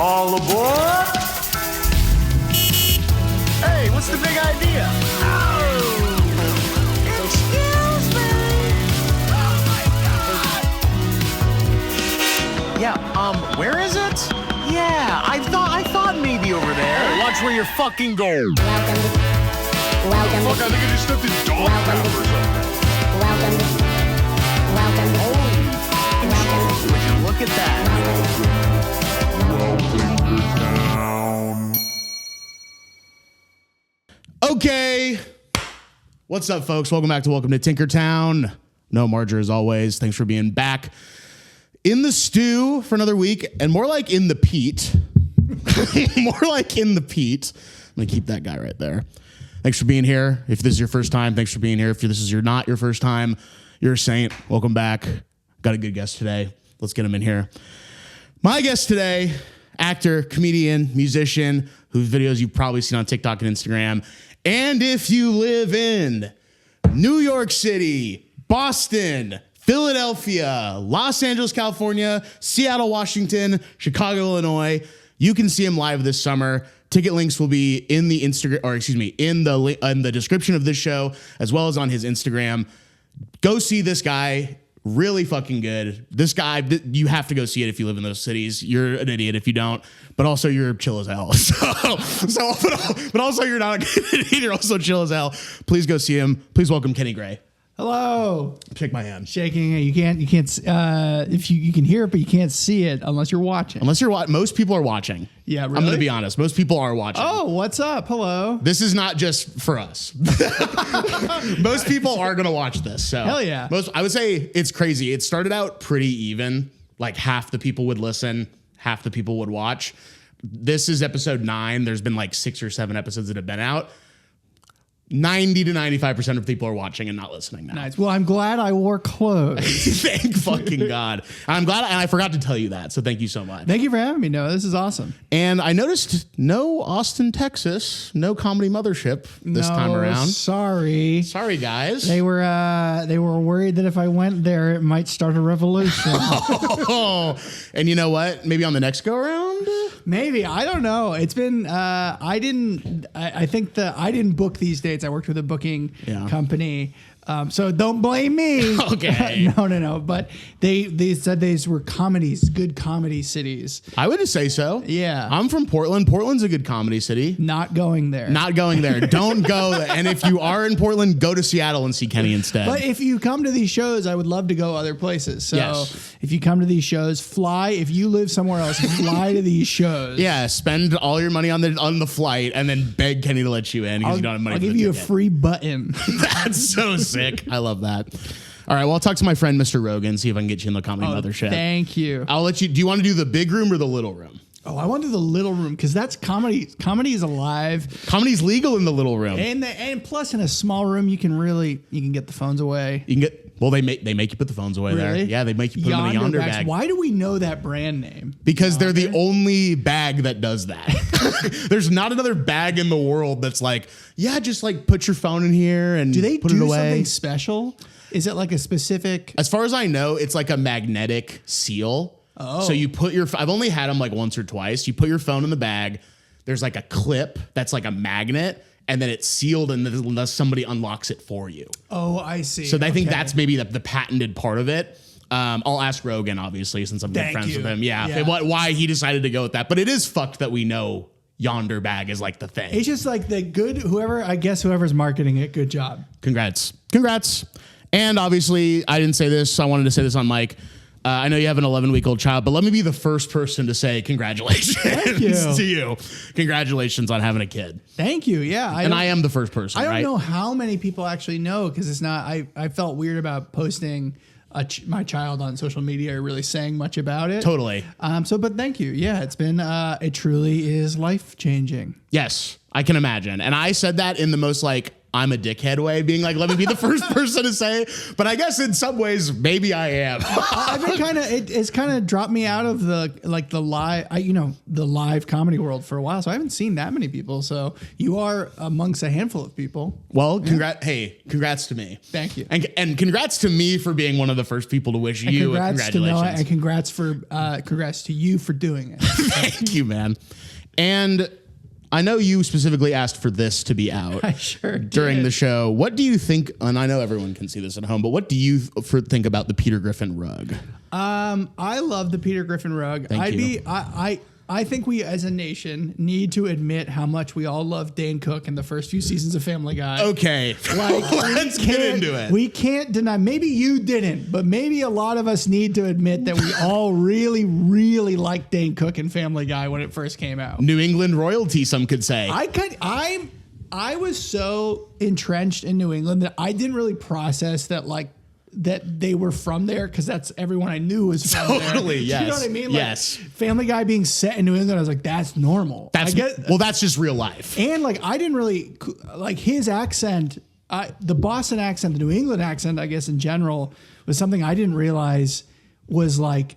All aboard! Hey, what's the big idea? Oh! Excuse me! Oh my God! Yeah, where is it? Yeah, I thought maybe over there. Hey, watch where you're fucking going. Welcome. Fuck, I think I just stepped in dog pound or something. Welcome. Oh, would you look at that? Okay. What's up, folks? Welcome to Tinkertown. No Marger, as always. Thanks for being back in the stew for another week, and more like in the peat. More like in the peat. I'm going to keep that guy right there. Thanks for being here. If this is your first time, thanks for being here. If this is not your first time, you're a saint. Welcome back. Got a good guest today. Let's get him in here. My guest today, actor, comedian, musician, whose videos you've probably seen on TikTok and Instagram. And if you live in New York City, Boston, Philadelphia, Los Angeles, California, Seattle, Washington, Chicago, Illinois, you can see him live this summer. Ticket links will be in the in the description of this show, as well as on his Instagram. Go see this guy. Really fucking good. This guy, you have to go see it if you live in those cities. You're an idiot if you don't, but also you're chill as hell. But also you're not an idiot. You're also chill as hell. Please go see him. Please welcome Kenny Gray. Hello. Shake my hand. Shaking. You can't. If you can hear it, but you can't see it unless you're watching. Most people are watching. Yeah, really? I'm going to be honest. Most people are watching. Oh, what's up? Hello. This is not just for us. Most people are going to watch this. So hell yeah. I would say it's crazy. It started out pretty even. Like half the people would listen, half the people would watch. This is episode 9. There's been like 6 or 7 episodes that have been out. 90 to 95% of people are watching and not listening now. Nice. Well, I'm glad I wore clothes. Thank fucking God. I'm glad, and I forgot to tell you that, so thank you so much. Thank you for having me, Noah. This is awesome. And I noticed no Austin, Texas, no Comedy Mothership this time around. Sorry, guys. They were worried that if I went there, it might start a revolution. And you know what? Maybe on the next go around? Maybe. I don't know. It's been, I think I didn't book these dates. I worked with a booking company. So don't blame me. Okay. No. But they said these were good comedy cities. I would just say so. Yeah. I'm from Portland. Portland's a good comedy city. Not going there. Don't go there. And if you are in Portland, go to Seattle and see Kenny instead. But if you come to these shows, I would love to go other places. So yes. If you come to these shows, fly. If you live somewhere else, fly to these shows. Yeah, spend all your money on the flight and then beg Kenny to let you in because you don't have money. I'll give you a free button. That's so sick. I love that. All right, well, I'll talk to my friend Mr. Rogan, see if I can get you in the Comedy Mothership. Thank you. I'll let you. Do you want to do the big room or the little room? Oh, I want to do the little room because that's comedy. Comedy is alive. Comedy's legal in the little room, and plus in a small room you can get the phones away. You can get. Well, they make you put the phones away there. Yeah, they make you put them in a Yonder bag. Why do we know that brand name? Because they're the only bag that does that. There's not another bag in the world that's like, just like put your phone in here and do they put do it away. Something special? Is it like a specific? As far as I know, it's like a magnetic seal. Oh. So you put I've only had them like once or twice. You put your phone in the bag. There's like a clip that's like a magnet. And then it's sealed unless somebody unlocks it for you. Oh, I see. So I think that's maybe the patented part of it. I'll ask Rogan, obviously, since I'm good friends with him. Yeah. Why he decided to go with that. But it is fucked that we know Yonder bag is like the thing. It's just like whoever's marketing it, good job. Congrats. And obviously, I didn't say this. I wanted to say this on mic. I know you have an 11-week-old child, but let me be the first person to say congratulations to you. Congratulations on having a kid. Thank you. Yeah. I am the first person. I don't know how many people actually know because it's not. I felt weird about posting my child on social media or really saying much about it. Totally. But thank you. Yeah, it's been. It truly is life changing. Yes, I can imagine. And I said that in the most like I'm a dickhead way, being like, let me be the first person to say, but I guess in some ways, maybe I am. I've been it's kind of dropped me out of the live comedy world for a while. So I haven't seen that many people. So you are amongst a handful of people. Well, congrats to me. Thank you. And congrats to me for being one of the first people to wish you congratulations. congratulations. To Noah, and congrats to you for doing it. Thank you, man. And I know you specifically asked for this to be out I sure did. during the show. What do you think? And I know everyone can see this at home, but what do you think about the Peter Griffin rug? I love the Peter Griffin rug. Thank you. I think we as a nation need to admit how much we all love Dane Cook in the first few seasons of Family Guy. Okay, let's get into it. We can't deny, maybe you didn't, but maybe a lot of us need to admit that we all really, really liked Dane Cook in Family Guy when it first came out. New England royalty, some could say. I was so entrenched in New England that I didn't really process that that they were from there, because that's everyone I knew was from there. Totally, yes. You know what I mean? Yes. Family Guy being set in New England, I was like, that's normal. That's just real life. And I didn't really like his accent. The Boston accent, the New England accent, I guess in general, was something I didn't realize was like.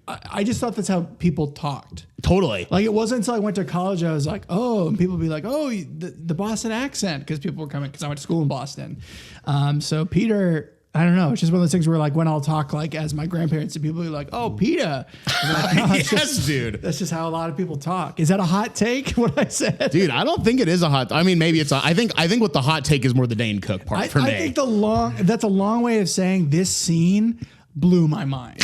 I just thought that's how people talked. Totally. Like, it wasn't until I went to college I was like, oh, and people would be like, oh, the Boston accent, because people were coming, because I went to school in Boston. So Peter. I don't know. It's just one of those things where, like, when I'll talk, like, as my grandparents, and people will be like, "Oh, Peter." Like, no, dude. That's just how a lot of people talk. Is that a hot take? What I said, dude? I don't think it is a hot. I mean, maybe it's. I think what the hot take is more the Dane Cook part for me. I think that's a long way of saying this scene blew my mind.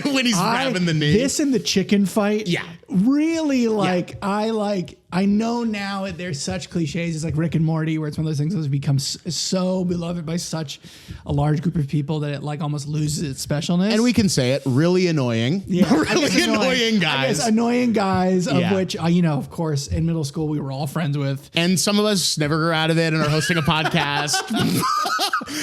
When he's grabbing the knee. This and the chicken fight. Yeah. Really, I know now there's such cliches. It's like Rick and Morty, where it's one of those things that's become so beloved by such a large group of people that it like almost loses its specialness. And we can say it, really annoying. Yeah, really annoying guys. Annoying guys, of which, of course, in middle school, we were all friends with. And some of us never grew out of it and are hosting a podcast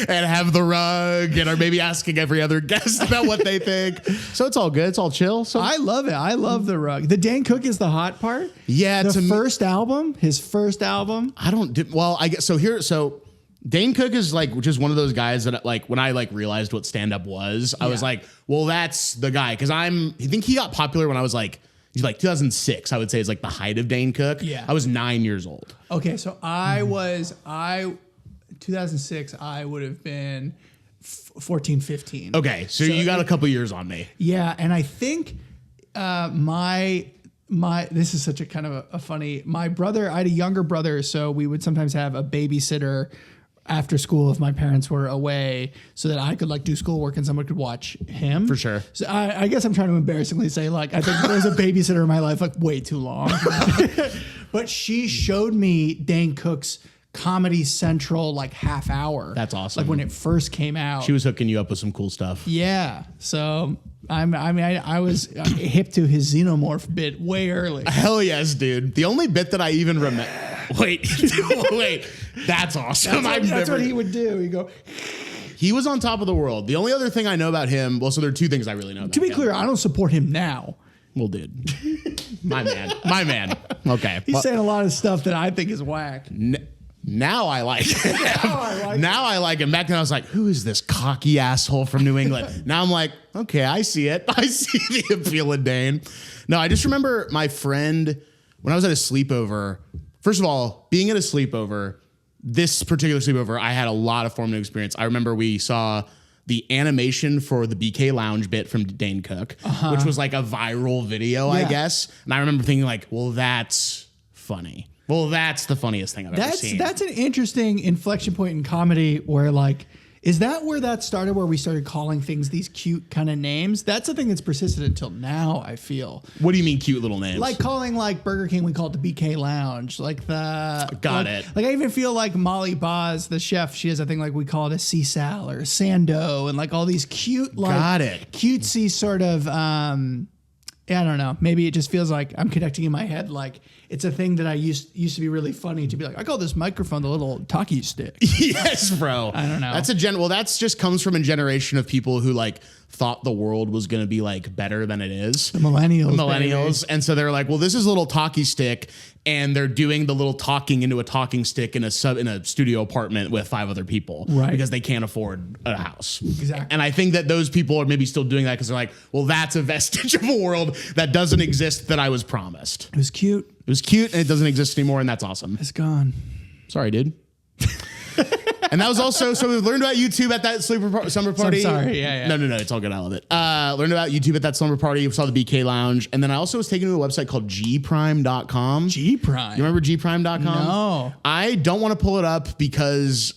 and have the rug and are maybe asking every other guest about what they think. So it's all good. It's all chill. So I love it. I love the rug. The Dane Cook is the hot part. Yeah. His first album. I guess so. Dane Cook is like just one of those guys that like when I like realized what stand up was, I was like, well, that's the guy. Cause I think he got popular when I was like, he's like 2006, I would say is like the height of Dane Cook. Yeah. I was 9 years old. Okay. So 2006, I would have been 14, 15. Okay. So you got a couple years on me. Yeah. And I think this is such a kind of a funny, my brother, I had a younger brother, so we would sometimes have a babysitter after school if my parents were away, so that I could like do schoolwork and someone could watch him. For sure. So I guess I'm trying to embarrassingly say, like, I think there was a babysitter in my life like way too long. But she showed me Dane Cook's Comedy Central like half hour. That's awesome. Like when it first came out. She was hooking you up with some cool stuff. Yeah. So I was hip to his xenomorph bit way early. Hell yes, dude. The only bit that I even remember. Wait. That's awesome. That's what he would do. He'd go. He was on top of the world. The only other thing I know about him, well, so there are two things I really know about him. To be clear, I don't support him now. Well, dude. My man. Okay. He's saying a lot of stuff that I think is whack. Now I like him. Now I like him. Back then I was like, who is this cocky asshole from New England? Now I'm like, okay, I see it. I see the appeal of Dane. No, I just remember my friend, when I was at a sleepover, first of all, being at a sleepover, this particular sleepover, I had a lot of formative experience. I remember we saw the animation for the BK Lounge bit from Dane Cook, which was like a viral video, I guess. And I remember thinking like, well, that's funny. Well, that's the funniest thing I've ever seen. That's an interesting inflection point in comedy where like, is that where that started, where we started calling things these cute kind of names? That's the thing that's persisted until now, I feel. What do you mean cute little names? Like calling like Burger King, we call it the BK Lounge. Like the... Got it. Like I even feel like Molly Boz, the chef, she has a thing like we call it a Sisal or a Sando and like all these cute like... Got it. Cutesy sort of... I don't know. Maybe it just feels like I'm connecting in my head. Like it's a thing that I used to be really funny to be like, I call this microphone the little talkie stick. Yes, bro. I don't know. That's that's just comes from a generation of people who like thought the world was going to be like better than it is. The millennials. Millennials. And so they're like, well, this is a little talkie stick. And they're doing the little talking into a talking stick in a studio apartment with 5 other people. Right. Because they can't afford a house. Exactly. And I think that those people are maybe still doing that because they're like, well, that's a vestige of a world that doesn't exist that I was promised. It was cute. It was cute and it doesn't exist anymore. And that's awesome. It's gone. Sorry, dude. And that was also, so we learned about YouTube at that summer party. I'm sorry, yeah. No, it's all good. I love it. Learned about YouTube at that slumber party. We saw the BK Lounge. And then I also was taken to a website called gprime.com. G-Prime. You remember gprime.com? No. I don't want to pull it up because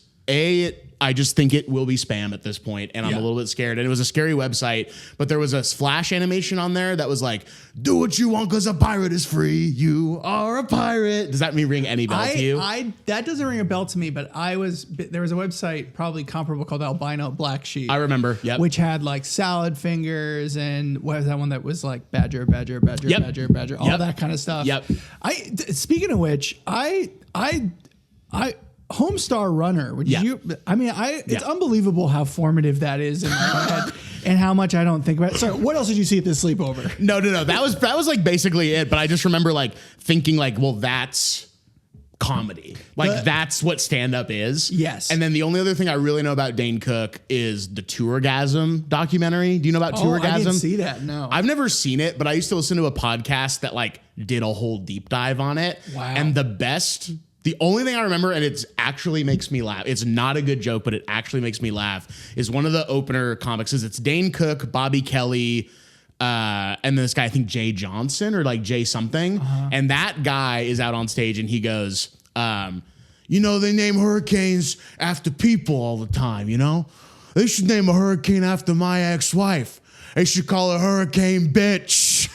I just think it will be spam at this point, and I'm a little bit scared. And it was a scary website, but there was a flash animation on there that was like, do what you want because a pirate is free. You are a pirate. Does that mean ring any bell to you? That doesn't ring a bell to me, but there was a website probably comparable called Albino Black Sheep. I remember, yep. Which had like salad fingers and what was that one that was like badger, badger, all that kind of stuff. Yep. Speaking of which, I Homestar Runner, it's unbelievable how formative that is in my head and how much I don't think about it. So what else did you see at this sleepover? No. That was like basically it. But I just remember like thinking like, well, that's comedy. Like that's what stand-up is. Yes. And then the only other thing I really know about Dane Cook is the Tourgasm documentary. Do you know about Tourgasm? I didn't see that. No. I've never seen it, but I used to listen to a podcast that like did a whole deep dive on it. Wow. And the only thing I remember, and it actually makes me laugh, it's not a good joke, but it actually makes me laugh, is one of the opener comics is it's Dane Cook, Bobby Kelly, and then this guy, I think Jay Johnson or like Jay something. And that guy is out on stage and he goes, they name hurricanes after people all the time, They should name a hurricane after my ex-wife. They should call her Hurricane Bitch.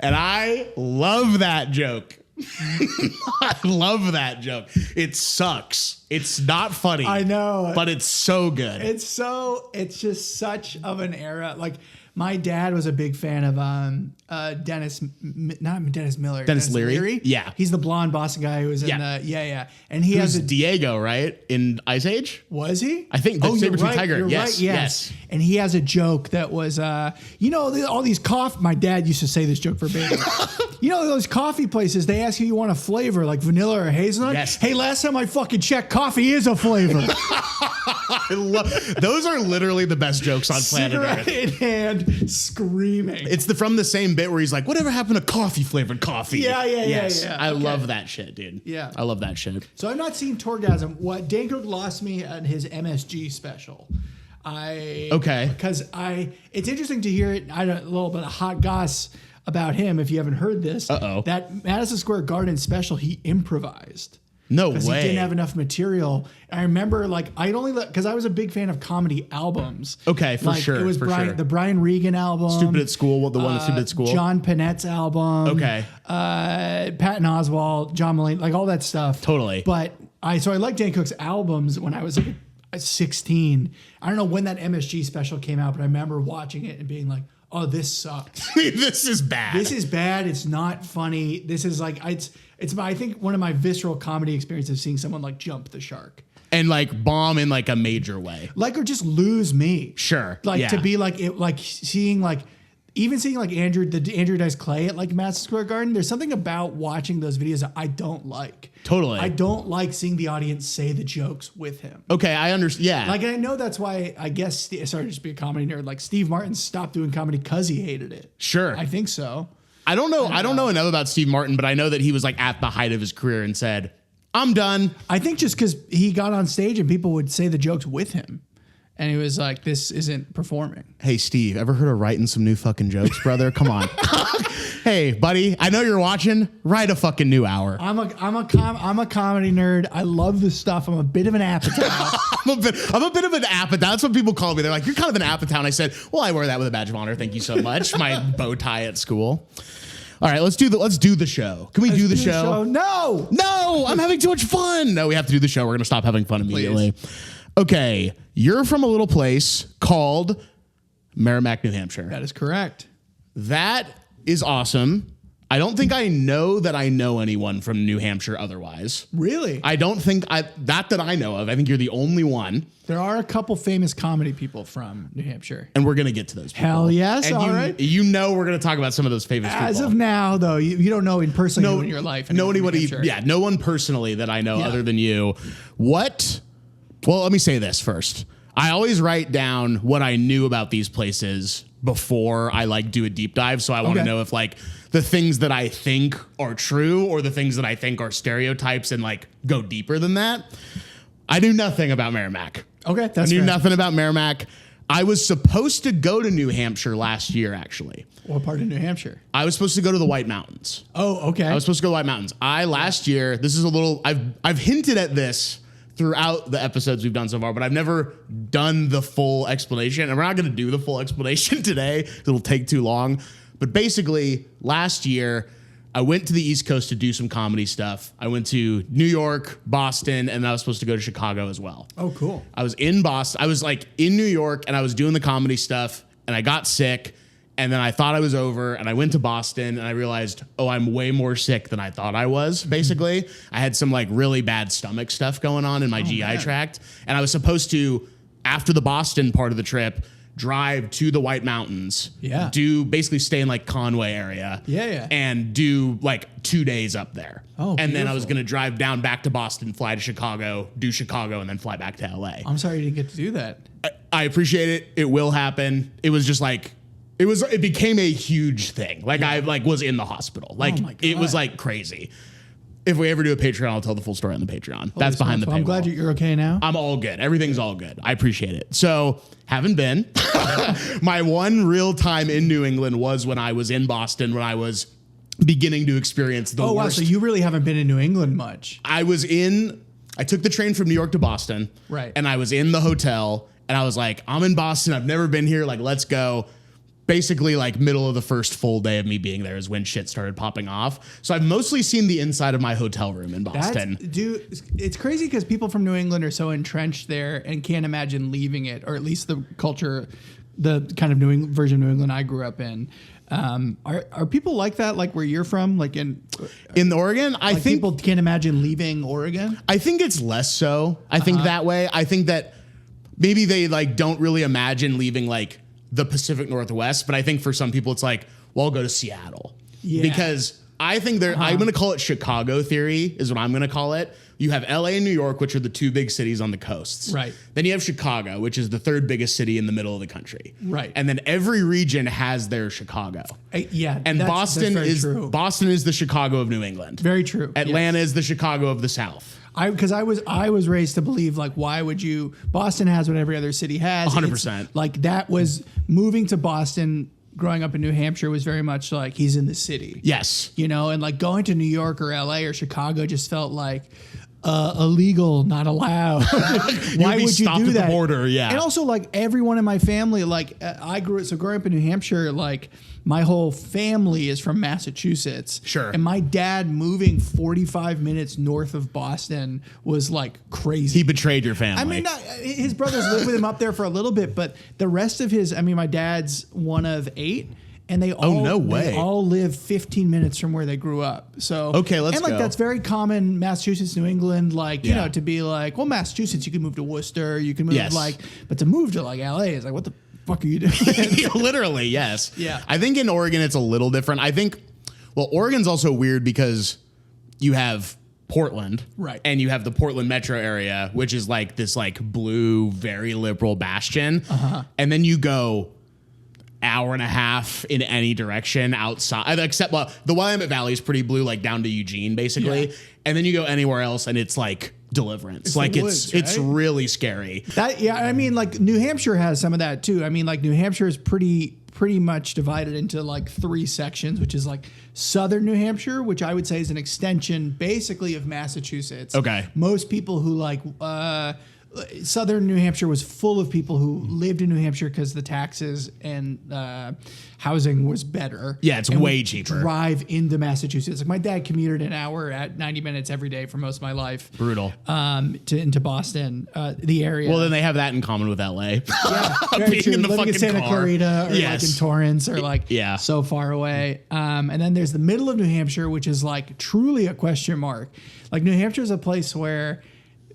And I love that joke. I love that joke. It sucks. It's not funny. I know. But it's so good. It's just such of an era. Like my dad was a big fan of Dennis Miller. Dennis Leary? Yeah. He's the blonde Boston guy who was in And he has Diego, right? In Ice Age? Was he? I think the saber-tooth tiger. You're yes. Right, yes. And he has a joke that was, all these coffee. My dad used to say this joke verbatim. Those coffee places, they ask you want a flavor like vanilla or hazelnut. Yes. Hey, last time I fucking checked, coffee is a flavor. Those are literally the best jokes on planet Cigarette Earth. in hand, screaming. It's from the same bit where he's like, whatever happened to coffee flavored coffee? Yeah. I love that shit, dude. Yeah. I love that shit. So I've not seen Tourgasm. What Dane Cook lost me at his MSG special. Because it's interesting to hear it. I had a little bit of hot goss about him. If you haven't heard this, that Madison Square Garden special he improvised. No way. Because he didn't have enough material. I remember, because I was a big fan of comedy albums. Okay, for sure. It was the Brian Regan album. Stupid at School, the one that's Stupid at School. John Panett's album. Okay. Patton Oswalt, John Mulaney, like all that stuff. Totally. But I liked Dan Cook's albums when I was 16. I don't know when that MSG special came out, but I remember watching it and being like, oh, this sucks. This is bad. This is bad. It's not funny. This is like, I think one of my visceral comedy experiences seeing someone like jump the shark. And like bomb in like a major way. Or just lose me. Sure. To be like, seeing Andrew Dice Clay at like Madison Square Garden. There's something about watching those videos that I don't like. Totally. I don't like seeing the audience say the jokes with him. Okay, I understand. Yeah. And I know that's why I guess, sorry to just be a comedy nerd, like Steve Martin stopped doing comedy because he hated it. Sure. I think so. I don't know enough about Steve Martin, but I know that he was like at the height of his career and said, I'm done. I think just because he got on stage and people would say the jokes with him. And he was like, this isn't performing. Hey, Steve, ever heard of writing some new fucking jokes, brother? Come on. Hey, buddy, I know you're watching. Write a fucking new hour. I'm a comedy nerd. I love this stuff. I'm a bit of an Apatow. I'm a bit of an Apatow. That's what people call me. They're like, you're kind of an Apatow. And I said, well, I wear that with a badge of honor. Thank you so much. My bow tie at school. All right, let's do the show. Can we do the show? No, I'm having too much fun. No, we have to do the show. We're going to stop having fun immediately. Please. Okay, you're from a little place called Merrimack, New Hampshire. That is correct. That is awesome. I don't think I know that I know anyone from New Hampshire otherwise. Really? I don't think that I know of. I think you're the only one. There are a couple famous comedy people from New Hampshire. And we're going to get to those people. Hell yes. And All you, right. You know we're going to talk about some of those famous people. As of now, though, you don't know in person in your life. No anybody. Yeah, no one personally that I know other than you. What? Well, let me say this first. I always write down what I knew about these places before I like do a deep dive. So I want to know if like the things that I think are true or the things that I think are stereotypes and like go deeper than that. I knew nothing about Merrimack. Okay, I knew nothing about Merrimack. I was supposed to go to New Hampshire last year, actually. What part of New Hampshire? I was supposed to go to the White Mountains. Oh, okay. I was supposed to go to the White Mountains. Last year, this is a little, I've hinted at this throughout the episodes we've done so far, but I've never done the full explanation. And we're not going to do the full explanation today. It'll take too long. But basically, last year, I went to the East Coast to do some comedy stuff. I went to New York, Boston, and I was supposed to go to Chicago as well. Oh, cool. I was in Boston. I was like in New York, and I was doing the comedy stuff, and I got sick. And then I thought I was over, and I went to Boston, and I realized, oh, I'm way more sick than I thought I was, basically. I had some, like, really bad stomach stuff going on in my GI tract. And I was supposed to, after the Boston part of the trip, drive to the White Mountains. Yeah. Basically stay in, like, Conway area. Yeah. And do, like, 2 days up there. Oh, and then I was beautiful. going to drive down back to Boston, fly to Chicago, do Chicago, and then fly back to L.A. I'm sorry you didn't get to do that. I appreciate it. It will happen. It was just, like... It became a huge thing. Like I was in the hospital. Like it was like crazy. If we ever do a Patreon, I'll tell the full story on the Patreon. That's behind the paywall. I'm glad you're okay now. I'm all good. Everything's all good. I appreciate it. So haven't been. My one real time in New England was when I was in Boston when I was beginning to experience the worst. Wow. So you really haven't been in New England much. I took the train from New York to Boston. Right. And I was in the hotel and I was like, I'm in Boston. I've never been here. Like, let's go. Basically, like middle of the first full day of me being there is when shit started popping off. So I've mostly seen the inside of my hotel room in Boston. Dude, it's crazy because people from New England are so entrenched there and can't imagine leaving it, or at least the culture, the kind of version of New England I grew up in. Are people like that? Like where you're from? Like in Oregon, I think people can't imagine leaving Oregon. I think it's less so. I think that way. I think that maybe they like don't really imagine leaving like the Pacific Northwest, but I think for some people it's like, well, I'll go to Seattle. Yeah. Because I think I'm going to call it Chicago theory is what I'm going to call it. You have LA and New York, which are the two big cities on the coasts. Right. Then you have Chicago, which is the third biggest city in the middle of the country. Right. And then every region has their Chicago. And Boston is the Chicago of New England. Very true. Atlanta is the Chicago of the South. Because I was raised to believe like why would you Boston has what every other city has 100%. Like that was moving to Boston growing up in New Hampshire was very much like he's in the city. Yes. And like going to New York or LA or Chicago just felt like illegal, not allowed. Why would you do that? At the border, yeah. And also like everyone in my family, like growing up in New Hampshire, like my whole family is from Massachusetts. Sure. And my dad moving 45 minutes north of Boston was like crazy. He betrayed your family. I mean, his brothers lived with him up there for a little bit, but the rest of my dad's one of 8. And they all live 15 minutes from where they grew up. So let's go. That's very common, Massachusetts, New England. Like to be like, well, Massachusetts, you can move to Worcester, you can move but to move to like LA is like, what the fuck are you doing? Literally, yes. Yeah. I think in Oregon it's a little different. I think, Oregon's also weird because you have Portland, right? And you have the Portland metro area, which is like this like blue, very liberal bastion, and then you go hour and a half in any direction outside, except the Willamette Valley is pretty blue, like down to Eugene, basically. Yeah. And then you go anywhere else, and it's like Deliverance. It's really scary. I mean, like New Hampshire has some of that too. I mean, like New Hampshire is pretty much divided into like 3 sections, which is like southern New Hampshire, which I would say is an extension basically of Massachusetts. Okay. Most people who like Southern New Hampshire was full of people who lived in New Hampshire because the taxes and housing was better. Yeah, it's and way would cheaper. Drive into Massachusetts. Like my dad commuted an hour at 90 minutes every day for most of my life. Brutal. Into Boston, the area. Well, then they have that in common with LA. Yeah, very Being true. in the Living in fucking Santa car. Clarita or like in Torrance or like Yeah. so far away. And then there's the middle of New Hampshire, which is like truly a question mark. Like New Hampshire is a place where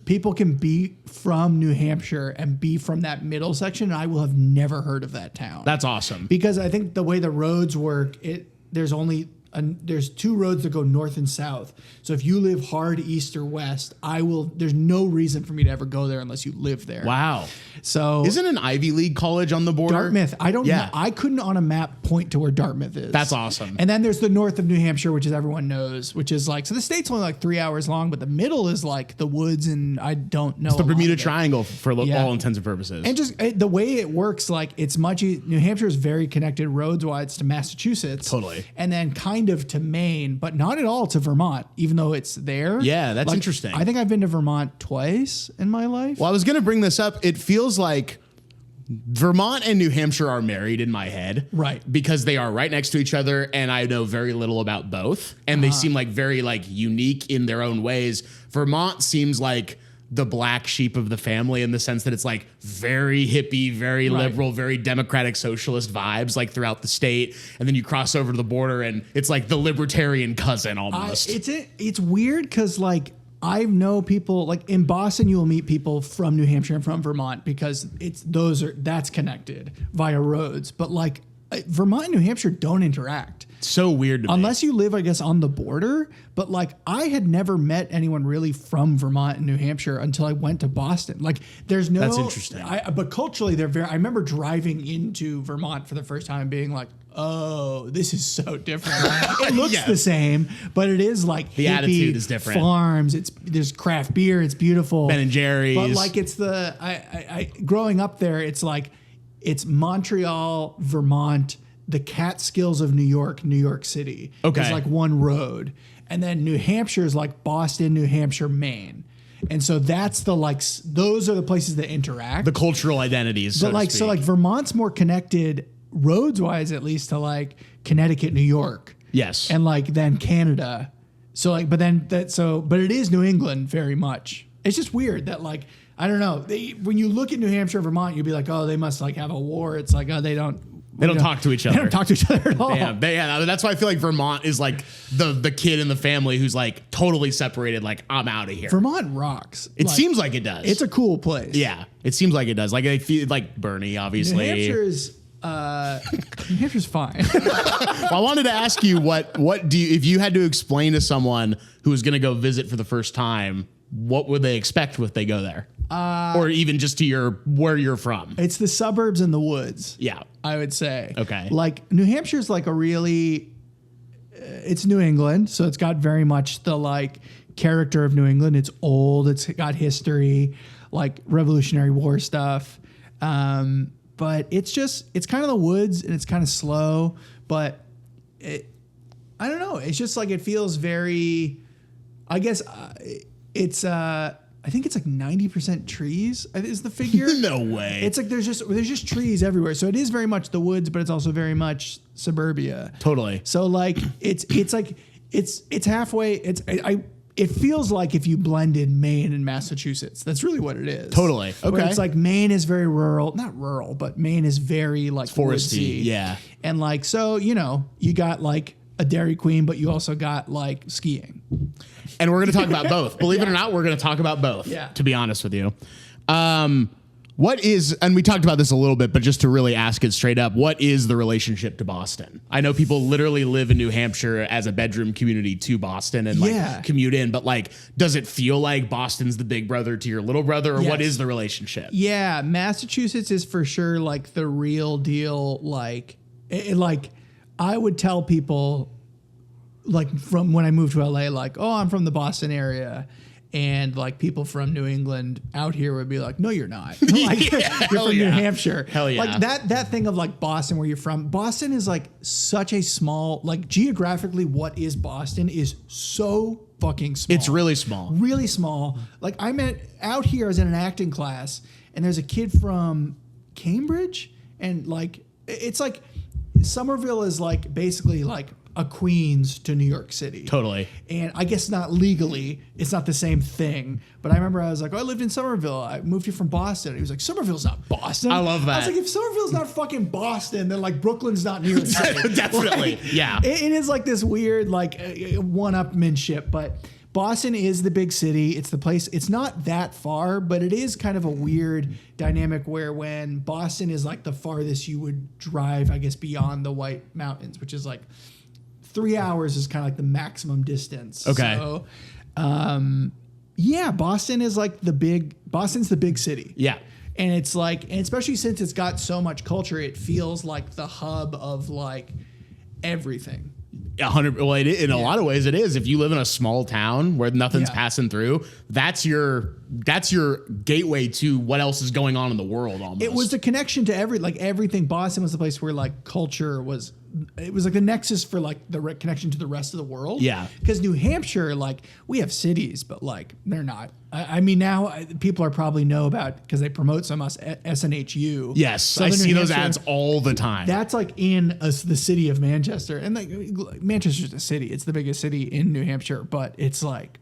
people can be from New Hampshire and be from that middle section, and I will have never heard of that town. That's awesome. Because I think the way the roads work, there's two roads that go north and south. So if you live hard east or west, there's no reason for me to ever go there unless you live there. Wow. So Isn't an Ivy League college on the border? Dartmouth. I don't know. Yeah. I couldn't on a map point to where Dartmouth is. That's awesome. And then there's the north of New Hampshire, which is everyone knows, which is like, so the state's only like 3 hours long, but the middle is like the woods, and I don't know. It's the a lot Bermuda of it. Triangle for Yeah. all intents and purposes. And just the way it works, like it's New Hampshire is very connected roads-wise to Massachusetts. Totally. And then kind of to Maine, but not at all to Vermont, even though it's there. Yeah, that's Like, interesting. I think I've been to Vermont twice in my life. Well, I was going to bring this up. It feels like Vermont and New Hampshire are married in my head. Right. Because they are right next to each other, and I know very little about both. And they seem like very like unique in their own ways. Vermont seems like the black sheep of the family in the sense that it's like very hippie, very Right. liberal, very democratic socialist vibes like throughout the state. And then you cross over to the border and it's like the libertarian cousin almost. It's weird because like I know people like in Boston, you will meet people from New Hampshire and from Vermont because that's connected via roads. But like Vermont and New Hampshire don't interact. So weird to me. Unless you live, I guess, on the border. But like, I had never met anyone really from Vermont and New Hampshire until I went to Boston. Like, there's no. That's interesting. But culturally, they're very. I remember driving into Vermont for the first time and being like, "Oh, this is so different." It looks Yeah. the same, but it is like The hippie attitude is different. Farms. There's craft beer. It's beautiful. Ben and Jerry's. But like, it's I growing up there. It's like it's Montreal, Vermont, the Catskills of New York City. Okay. It's like one road. And then New Hampshire is like Boston, New Hampshire, Maine. And so that's those are the places that interact. the cultural identities. But like, so like Vermont's more connected roads wise, at least to like Connecticut, New York. Yes. And like then Canada. So like, but it is New England very much. It's just weird that like, I don't know. When you look at New Hampshire, Vermont, you'd be like, oh, they must like have a war. It's like, oh, they don't talk to each other. They don't talk to each other at all. Yeah, that's why I feel like Vermont is like the kid in the family who's like totally separated. Like, I'm out of here. Vermont rocks. It Like, seems like it does. it's a cool place. Yeah, it seems like it does. Like I feel like Bernie, obviously. New Hampshire's fine. Well, I wanted to ask you what do you, if you had to explain to someone who was going to go visit for the first time, what would they expect if they go there? Or even just to where you're from? It's the suburbs and the woods. Yeah. I would say. Okay. Like New Hampshire's like it's New England, so it's got very much the like character of New England. It's old. It's got history, like Revolutionary War stuff. But it's kind of the woods and it's kind of slow. But I don't know. It's just like it feels very. I guess I think it's like 90% trees is the figure. No way. It's like there's just trees everywhere. So it is very much the woods, but it's also very much suburbia. Totally. So like it's like it's halfway. It feels like if you blended Maine and Massachusetts. That's really what it is. Totally. Where Okay. it's like Maine is very rural, not rural, but Maine is very like foresty. woodsy. Yeah. And like so, you got like a Dairy Queen, but you also got like skiing. And we're going to talk about both. Believe it or not, we're going to talk about both. Yeah. To be honest with you. What is, and we talked about this a little bit, but just to really ask it straight up, what is the relationship to Boston? I know people literally live in New Hampshire as a bedroom community to Boston and Yeah. like commute in, but like, does it feel like Boston's the big brother to your little brother, or what Yes. is the relationship? Yeah, Massachusetts is for sure like the real deal. Like, like I would tell people, like from when I moved to LA, like, oh, I'm from the Boston area, And like people from New England out here would be like, no, you're not. Like, you're hell from New yeah. Hampshire. Hell yeah. Like that thing of like Boston, where you're from. Boston is like such a small, like geographically, what is Boston is so fucking small. It's really small. Really small. Like I met out here, I was in an acting class, and there's a kid from Cambridge, and like it's like Somerville is like basically like a Queens to New York City. Totally. And I guess not legally, it's not the same thing. But I remember I was like, oh, I lived in Somerville. I moved here from Boston. He was like, Somerville's not Boston. I love that. I was like, if Somerville's not fucking Boston, then like Brooklyn's not New York City. Definitely. Like, Yeah. It is like this weird like one-upmanship, but Boston is the big city. It's the place. It's not that far, but it is kind of a weird dynamic where when Boston is like the farthest you would drive, I guess, beyond the White Mountains, which is like 3 hours is kind of like the maximum distance. Okay. So, yeah, Boston's the big city. Yeah. And it's like, and especially since it's got so much culture, it feels like the hub of like everything. 100. Well, in a lot of ways, it is. If you live in a small town where nothing's passing through, that's your gateway to what else is going on in the world. Almost, it was the connection to everything. Boston was the place where like culture was. It was like the nexus for like the connection to the rest of the world. Yeah. Because New Hampshire, like we have cities, but like they're not. I mean, now people are probably know about because they promote some SNHU. Yes, Southern I see New those Hampshire. ads all the time. That's like in the city of Manchester, and like Manchester's a city. It's the biggest city in New Hampshire, but it's like,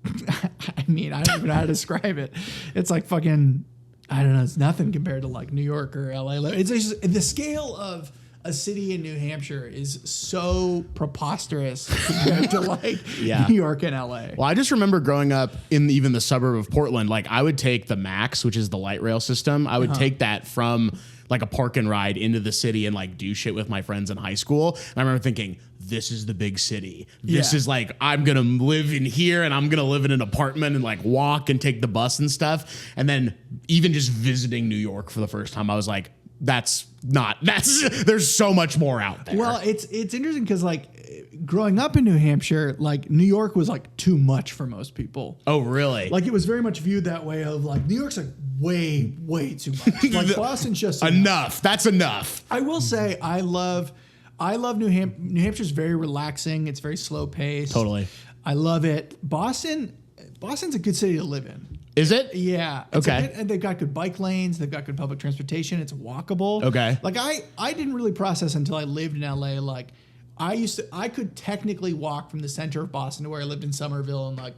I mean, I don't even know how to describe it. It's like fucking, I don't know. It's nothing compared to like New York or LA. It's just the scale of a city in New Hampshire is so preposterous compared to like New York and LA. Well, I just remember growing up in even the suburb of Portland, like I would take the MAX, which is the light rail system. I would take that from like a park and ride into the city and like do shit with my friends in high school. And I remember thinking, this is the big city. This is like, I'm going to live in here and I'm going to live in an apartment and like walk and take the bus and stuff. And then even just visiting New York for the first time, I was like, there's so much more out there. Well, it's interesting because like growing up in New Hampshire, like New York was like too much for most people. Oh, really? Like it was very much viewed that way of like New York's like way too much. Like Boston's just enough. That's enough. I will say I love New Hampshire. New Hampshire's very relaxing. It's very slow paced. Totally. I love it. Boston's a good city to live in. Is it? Yeah. Okay. And they've got good bike lanes. They've got good public transportation. It's walkable. Okay. Like I didn't really process until I lived in LA. Like I could technically walk from the center of Boston to where I lived in Somerville in like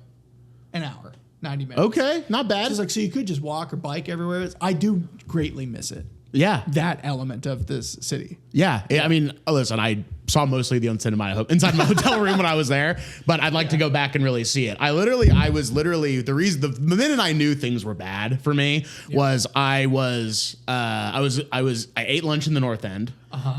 an hour, 90 minutes. Okay. Not bad. It's like, so you could just walk or bike everywhere. I do greatly miss it. Yeah. That element of this city. Yeah. I mean, listen, I saw mostly the inside of my hotel room when I was there, but I'd like to go back and really see it. I the minute I knew things were bad for me was I ate lunch in the North End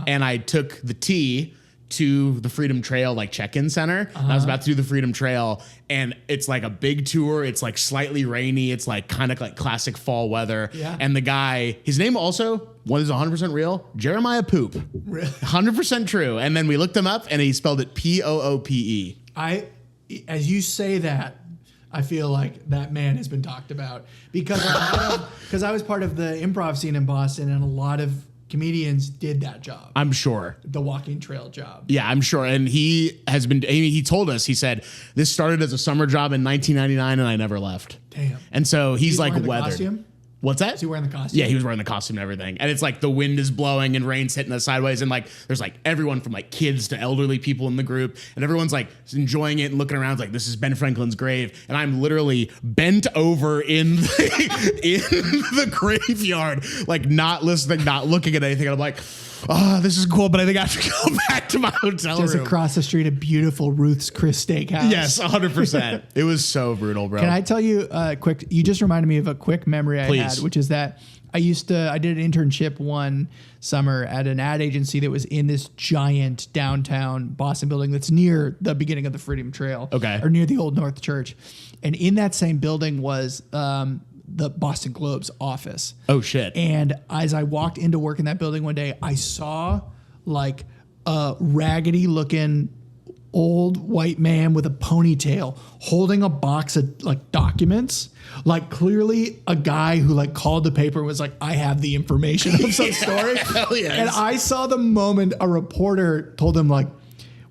and I took the T to the Freedom Trail like check-in center. And I was about to do the Freedom Trail and it's like a big tour. It's like slightly rainy. It's like kind of like classic fall weather. Yeah. And the guy, his name also, one is 100% real, Jeremiah Poop. Really? 100% true. And then we looked him up and he spelled it Poope. As you say that, I feel like that man has been talked about because I was part of the improv scene in Boston and a lot of comedians did that job. I'm sure. The walking trail job. Yeah, I'm sure. And he told us, he said, this started as a summer job in 1999 and I never left. Damn. And so he's like wearing the weathered. costume? What's that? Is he wearing the costume? Yeah, he was wearing the costume and everything. And it's like the wind is blowing and rain's hitting us sideways. And like there's like everyone from like kids to elderly people in the group. And everyone's like enjoying it and looking around like this is Ben Franklin's grave. And I'm literally bent over in the graveyard, like not listening, not looking at anything. And I'm like, oh, this is cool, but I think I have to go back to my hotel Just room. across the street, a beautiful Ruth's Chris Steakhouse. Yes, 100%. It was so brutal, bro. Can I tell you quick? You just reminded me of a quick memory I had, which is that I did an internship one summer at an ad agency that was in this giant downtown Boston building that's near the beginning of the Freedom Trail. Okay. Or near the Old North Church. And in that same building was the Boston Globe's office. Oh, shit. And as I walked into work in that building one day, I saw like a raggedy looking old white man with a ponytail holding a box of like documents, like clearly a guy who like called the paper and was like, I have the information of some story. Hell yes. And I saw the moment a reporter told him like,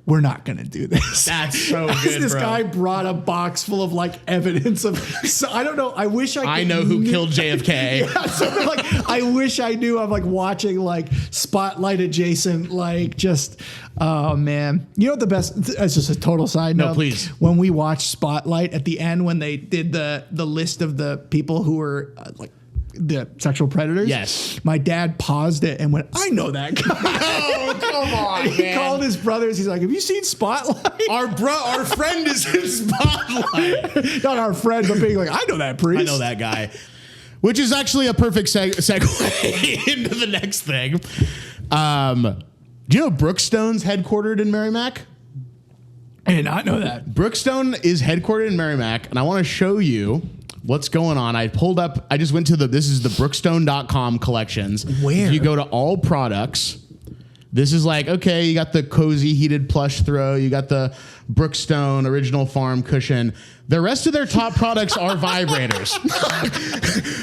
we're not going to do this. That's so good, This bro. guy brought a box full of like evidence of, so I don't know. I wish I know who killed JFK. Yeah, sort of like, I wish I knew. I'm like watching like Spotlight adjacent, like just, oh man. You know what the best, it's just a total side note. No, please. When we watched Spotlight at the end, when they did the list of the people who were like, the sexual predators. Yes. My dad paused it and went, I know that guy. Oh, come on, He man. called his brothers. He's like, have you seen Spotlight? Our friend is in Spotlight. Not our friend, but being like, I know that priest. I know that guy. Which is actually a perfect segue into the next thing. Do you know Brookstone's headquartered in Merrimack? I did not know that. Brookstone is headquartered in Merrimack, and I want to show you what's going on. I just went to this is the brookstone.com collections. Where? If you go to all products, this is like, okay, you got the cozy heated plush throw, you got the Brookstone original farm cushion. The rest of their top products are vibrators.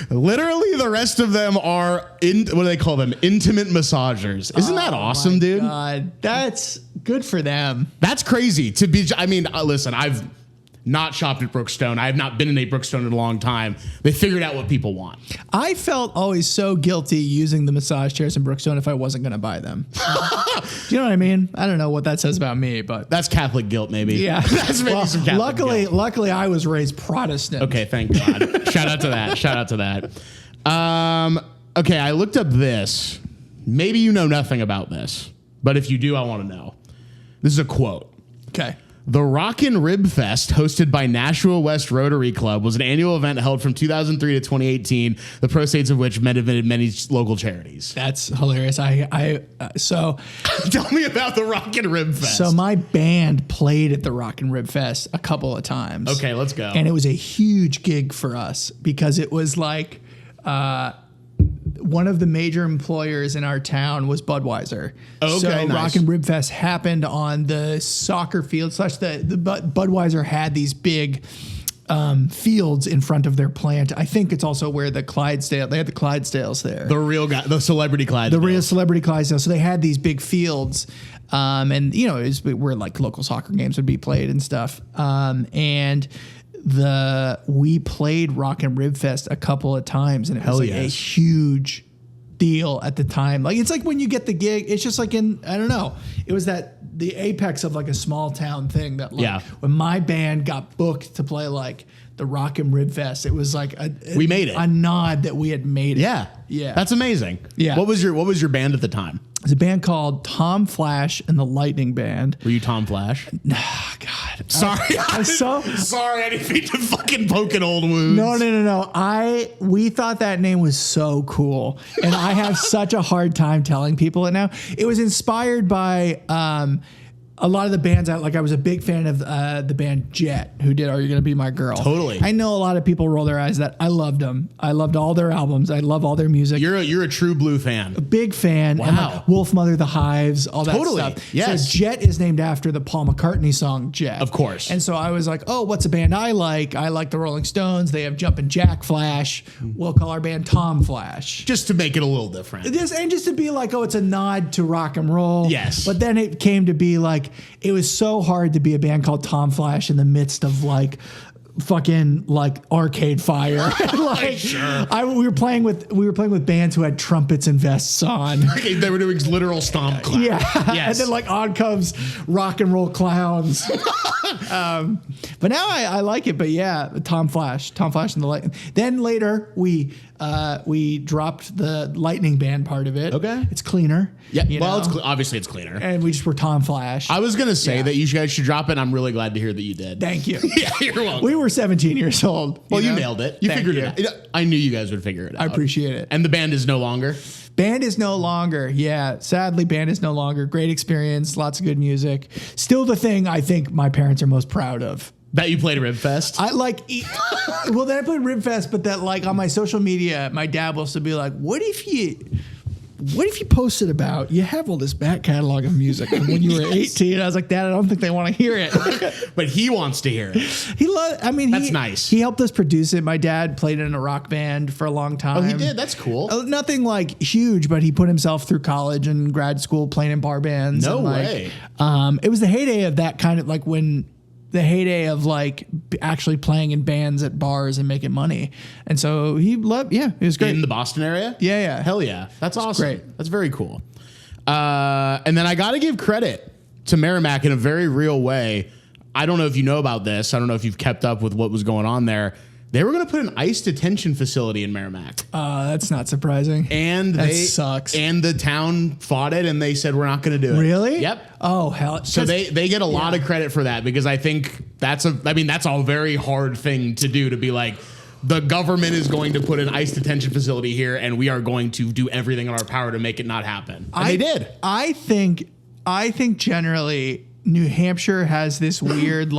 Literally, the rest of them are what do they call them? Intimate massagers. Isn't that awesome, dude? God, that's good for them. That's crazy to be. I mean, listen, I've not shopped at Brookstone. I have not been in a Brookstone in a long time. They figured out what people want. I felt always so guilty using the massage chairs in Brookstone if I wasn't going to buy them. Do you know what I mean? I don't know what that says about me, but That's Catholic guilt, maybe. yeah. That's maybe some Catholic guilt. Luckily, I was raised Protestant. Okay, thank God. Shout out to that. Shout out to that. Okay, I looked up this. Maybe you know nothing about this, but if you do, I want to know. This is a quote. Okay. The Rockin' Rib Fest, hosted by Nashua West Rotary Club, was an annual event held from 2003 to 2018, the proceeds of which benefited many local charities. That's hilarious. So Tell me about the Rockin' Rib Fest. So my band played at the Rock and Rib Fest a couple of times. Okay, let's go. And it was a huge gig for us because it was like one of the major employers in our town was Budweiser. Okay, so nice. Rock and Rib Fest happened on the soccer field. Budweiser had these big fields in front of their plant. I think it's also where they had the Clydesdales there. The real guy, the celebrity Clyde. The real celebrity Clydesdale. So they had these big fields, and you know, it was where like local soccer games would be played and stuff. We played Rock and Rib Fest a couple of times, and it was like a huge deal at the time. Like it's like when you get the gig, it's just like I don't know. It was the apex of like a small town thing that like when my band got booked to play like the Rock and Rib Fest, it was like we made it. A nod that we had made it. Yeah. Yeah. That's amazing. Yeah. What was your band at the time? It's a band called Tom Flash and the Lightning Band. Were you Tom Flash? God. Sorry. Sorry, I didn't mean to fucking poke an old wound. No. We thought that name was so cool. And I have such a hard time telling people it now. It was inspired by a lot of the bands I was a big fan of the band Jet, who did Are You Gonna Be My Girl? Totally. I know a lot of people roll their eyes at that. I loved them. I loved all their albums. I love all their music. You're a true blue fan. Big fan. Wow. And like Wolf Mother, The Hives, all that stuff. Yes. So Jet is named after the Paul McCartney song Jet. Of course. And so I was like, oh, what's a band I like? I like the Rolling Stones. They have Jumpin' Jack Flash. We'll call our band Tom Flash. Just to make it a little different. Just to be like, oh, it's a nod to rock and roll. Yes. But then it came to be like, it was so hard to be a band called Tom Flash in the midst of like fucking like Arcade Fire. Like Sure. we were playing with bands who had trumpets and vests on. They were doing literal stomp clap. Yeah. Yes. And then like on comes Rock and Roll Clowns. But now I like it. But yeah, Tom Flash and the Lightning. Then later we dropped the Lightning Band part of it. Okay. It's cleaner. Yeah. you Well, know? obviously it's cleaner. And we just were Tom Flash. I was gonna say that you guys should drop it. I'm really glad to hear that you did. Thank you. Yeah, you're welcome. We were 17 years old. Well, you know? nailed it. You Thank figured you. it out. I knew you guys would figure it out. I appreciate it. And the band is no longer. Band is no longer. Yeah. Sadly, band is no longer. Great experience. Lots of good music. Still the thing I think my parents are most proud of. That you played Rib Fest. Well, then I played Rib Fest, but that like on my social media, my dad will still be like, what if what if you posted about, you have all this back catalog of music from when you were 18? I was like, Dad, I don't think they want to hear it. But he wants to hear it. That's nice. He helped us produce it. My dad played in a rock band for a long time. Oh, he did? That's cool. Nothing like huge, but he put himself through college and grad school playing in bar bands. No and way. It was the heyday of that kind of like the heyday of like actually playing in bands at bars and making money. And so it was great. In the Boston area? Yeah. Hell yeah. That's awesome. Great. That's very cool. And then I got to give credit to Merrimack in a very real way. I don't know if you know about this. I don't know if you've kept up with what was going on there. They were going to put an ICE detention facility in Merrimack. That's not surprising. And that sucks. And the town fought it, and they said, we're not going to do it. Really? Yep. Oh, hell. So they get a lot of credit for that, because I think that's a very hard thing to do, to be like, the government is going to put an ICE detention facility here, and we are going to do everything in our power to make it not happen. And they did. I think generally New Hampshire has this weird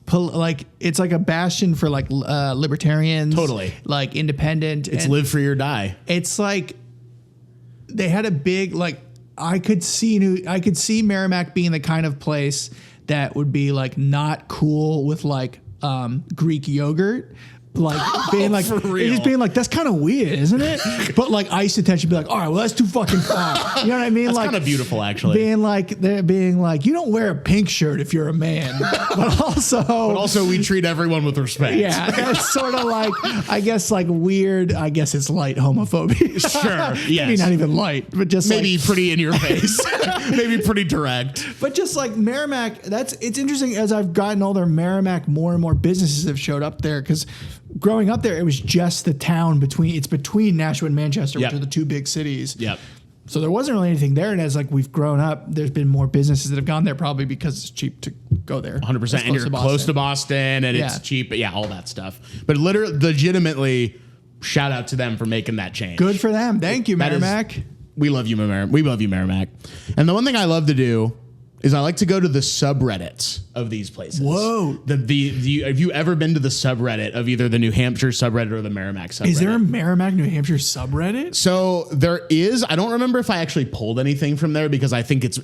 it's like a bastion for like libertarians, Totally, like independent. It's live free or die. It's like they had a big I could see Merrimack being the kind of place that would be like not cool with like Greek yogurt. Like being like, for real. just being like, that's kind of weird, isn't it? But like ICE detention, be like, all right, well, that's too fucking far. You know what I mean? That's like kind of beautiful, actually. They're being like, you don't wear a pink shirt if you're a man, but also we treat everyone with respect. Yeah, that's sort of like, I guess like weird. I guess it's light homophobia. Sure. Yes. Maybe not even light, but just maybe pretty in your face. Maybe pretty direct. But just like Merrimack, it's interesting as I've gotten older. Merrimack, more and more businesses have showed up there, because growing up there, it was just the town between Nashua and Manchester, which are the two big cities. Yep. So there wasn't really anything there. And as like we've grown up, there's been more businesses that have gone there, probably because it's cheap to go there. 100%. And you're close to Boston, and it's cheap. Yeah, all that stuff. But legitimately, shout out to them for making that change. Good for them. Thank you, Merrimack. We love you, Merrimack. We love you, Merrimack. And the one thing I love to do is I like to go to the subreddits of these places. Whoa. Have you ever been to the subreddit of either the New Hampshire subreddit or the Merrimack subreddit? Is there a Merrimack, New Hampshire subreddit? So there is. I don't remember if I actually pulled anything from there, because I think it's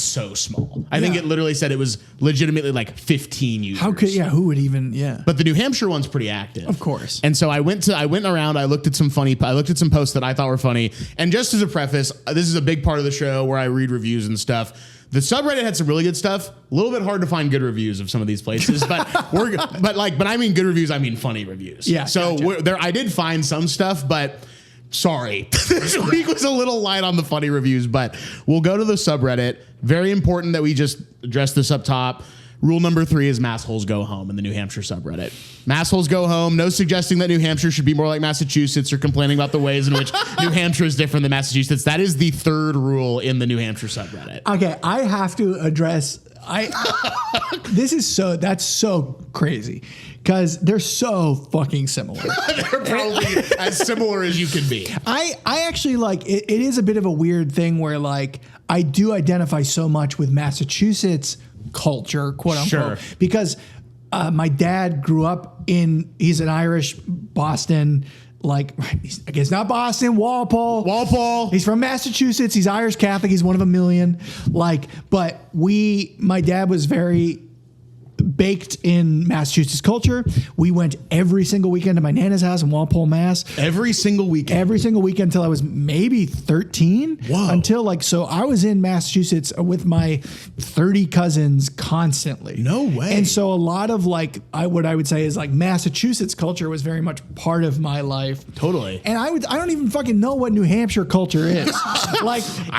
so small. I think it literally said it was legitimately like 15 users. Who would even, But the New Hampshire one's pretty active. Of course. And so I went around, I looked at some posts that I thought were funny. And just as a preface, this is a big part of the show where I read reviews and stuff. The subreddit had some really good stuff. A little bit hard to find good reviews of some of these places, but but I mean good reviews. I mean funny reviews. Yeah. So gotcha. I did find some stuff, but sorry, this week was a little light on the funny reviews. But we'll go to the subreddit. Very important that we just address this up top. Rule number 3 is massholes go home in the New Hampshire subreddit. Massholes go home. No suggesting that New Hampshire should be more like Massachusetts or complaining about the ways in which New Hampshire is different than Massachusetts. That is the 3rd rule in the New Hampshire subreddit. Okay, I have to address. That's so crazy, because they're so fucking similar. They're probably as similar as you can be. I actually like it. It is a bit of a weird thing where like I do identify so much with Massachusetts culture, quote unquote, because my dad grew up he's an Irish Boston, I guess not Boston, Walpole. He's from Massachusetts. He's Irish Catholic. He's one of a million. But my dad was very baked in Massachusetts culture. We went every single weekend to my Nana's house in Walpole, Mass. Every single weekend until I was maybe 13. Whoa. So I was in Massachusetts with my 30 cousins constantly. No way. And so a lot of what I would say is Massachusetts culture was very much part of my life. Totally. And I don't even fucking know what New Hampshire culture is.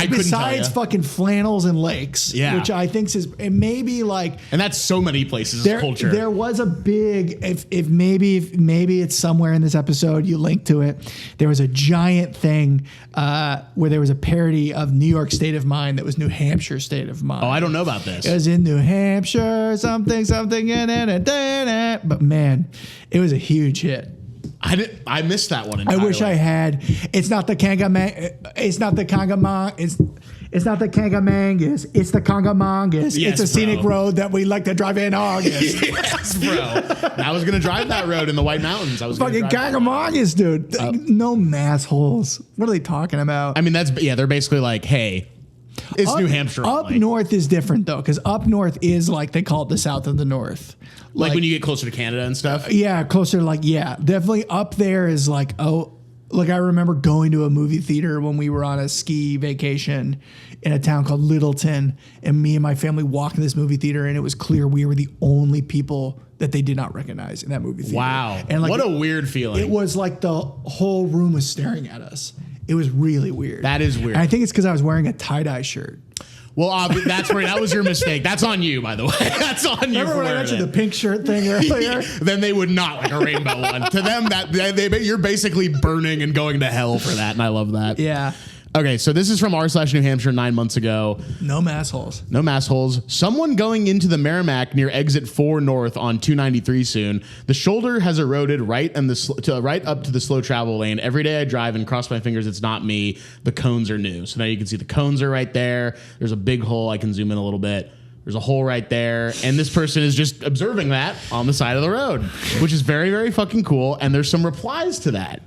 Besides fucking flannels and lakes, which I think is maybe and that's so many places culture. There was a big, if maybe it's somewhere in this episode, you link to it. There was a giant thing where there was a parody of New York State of Mind that was New Hampshire State of Mind. Oh, I don't know about this. It was in New Hampshire, something, but man, it was a huge hit. I missed that one entirely. I wish I had. It's not the Kanga. It's not the Kanga. It's not the Kangamangas. It's the Congamongas. Yes, it's a scenic bro. road that we like to drive in August. Yes, bro. I was gonna drive that road in the White Mountains. I was gonna Fucking drive that. Kangamongas, dude. No mass holes. What are they talking about? I mean, they're basically like, hey, it's New Hampshire. Up only. north is different though, because up north is like they call it the south of the north. Like when you get closer to Canada and stuff. Yeah, closer to like, yeah, definitely up there is like, oh, like I remember going to a movie theater when we were on a ski vacation in a town called Littleton, and me and my family walked in this movie theater, and it was clear we were the only people that they did not recognize in that movie theater. Wow. And like, what a weird feeling. it was like the whole room was staring at us. It was really weird. That is weird. And I think it's because I was wearing a tie-dye shirt. Well, that was your mistake. That's on you, by the way. That's on you. Remember for when I wearing mentioned it. the pink shirt thing earlier? Then they would not like a rainbow one. To them, you're basically burning and going to hell for that, and I love that. Yeah. Okay, so this is from r/New Hampshire 9 months ago. No mass holes. No mass holes. Someone going into the Merrimack near exit 4 north on 293 soon. The shoulder has eroded right up to the slow travel lane. Every day I drive and cross my fingers it's not me. The cones are new. So now you can see the cones are right there. There's a big hole. I can zoom in a little bit. There's a hole right there. And this person is just observing that on the side of the road, which is very, very fucking cool. And there's some replies to that.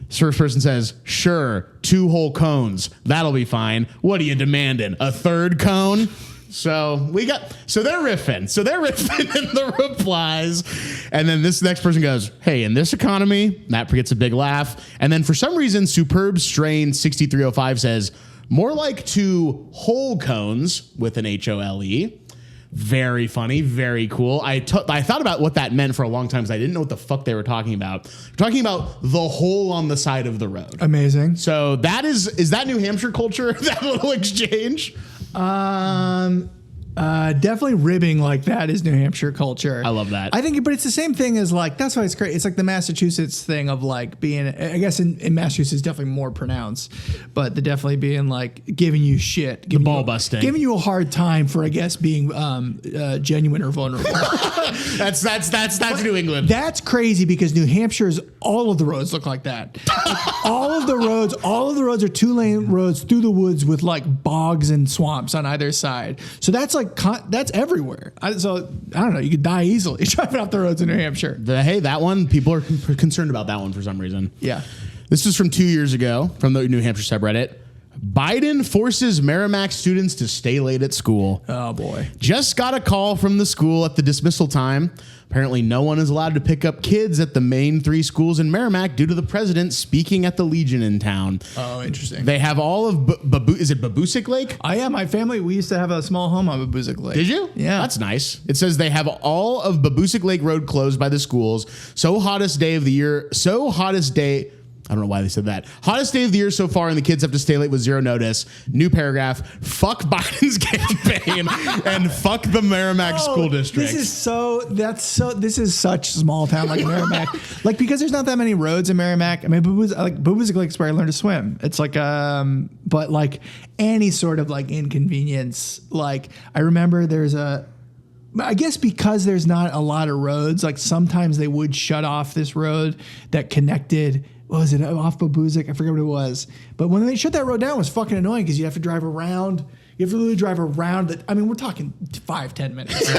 First person says, sure, 2 whole cones. That'll be fine. What are you demanding? A third cone? So they're riffing. So they're riffing in the replies. And then this next person goes, hey, in this economy, that gets a big laugh. And then for some reason, Superb Strain 6305 says, more like 2 whole cones with an HOLE. Very funny, very cool. I thought about what that meant for a long time because I didn't know what the fuck they were talking about. They're talking about the hole on the side of the road. Amazing. So is that New Hampshire culture, that little exchange? Definitely ribbing like that is New Hampshire culture. I love that. I think, but it's the same thing as like, that's why it's great. It's like the Massachusetts thing of like being, I guess in Massachusetts definitely more pronounced, but the definitely being like giving you shit, giving ball you, busting, giving you a hard time for, I guess, being genuine or vulnerable. That's New England. That's crazy because New Hampshire's all of the roads look like that. Like, all of the roads are 2-lane roads through the woods with like bogs and swamps on either side. So that's like that's everywhere. So I don't know. You could die easily driving off the roads in New Hampshire. Hey, that one, people are concerned about that one for some reason. Yeah. This is from 2 years ago from the New Hampshire subreddit. Biden forces Merrimack students to stay late at school. Oh boy. Just got a call from the school at the dismissal time. Apparently no one is allowed to pick up kids at the main 3 schools in Merrimack due to the president speaking at the Legion in town. Oh, interesting. They have all of is it Babusick Lake? Yeah, my family, we used to have a small home on Babusick Lake. Did you? Yeah. That's nice. It says they have all of Babusick Lake Road closed by the schools. Hottest day. I don't know why they said that. Hottest day of the year so far, and the kids have to stay late with 0 notice. New paragraph. Fuck Biden's campaign and fuck the Merrimack School District. This is such small town like Merrimack. Like, because there's not that many roads in Merrimack. I mean, Babusick Lake is where I learned to swim. It's like, but like any sort of like inconvenience. Like, I remember I guess because there's not a lot of roads, like sometimes they would shut off this road that connected. What was it, off Babusick? I forget what it was. But when they shut that road down, it was fucking annoying because you have to drive around. You have to literally drive around. I mean, we're talking 5-10 minutes.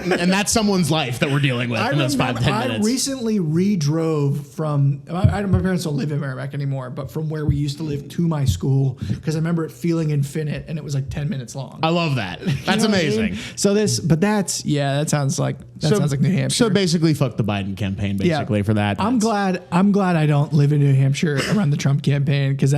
And that's someone's life that we're dealing with in those 5-10 minutes. I recently redrove from, my parents don't live in Merrimack anymore, but from where we used to live to my school, because I remember it feeling infinite and it was like 10 minutes long. I love that. That's amazing. I mean? So that sounds like New Hampshire. So basically fuck the Biden campaign basically for that. I'm glad I don't live in New Hampshire around the Trump campaign because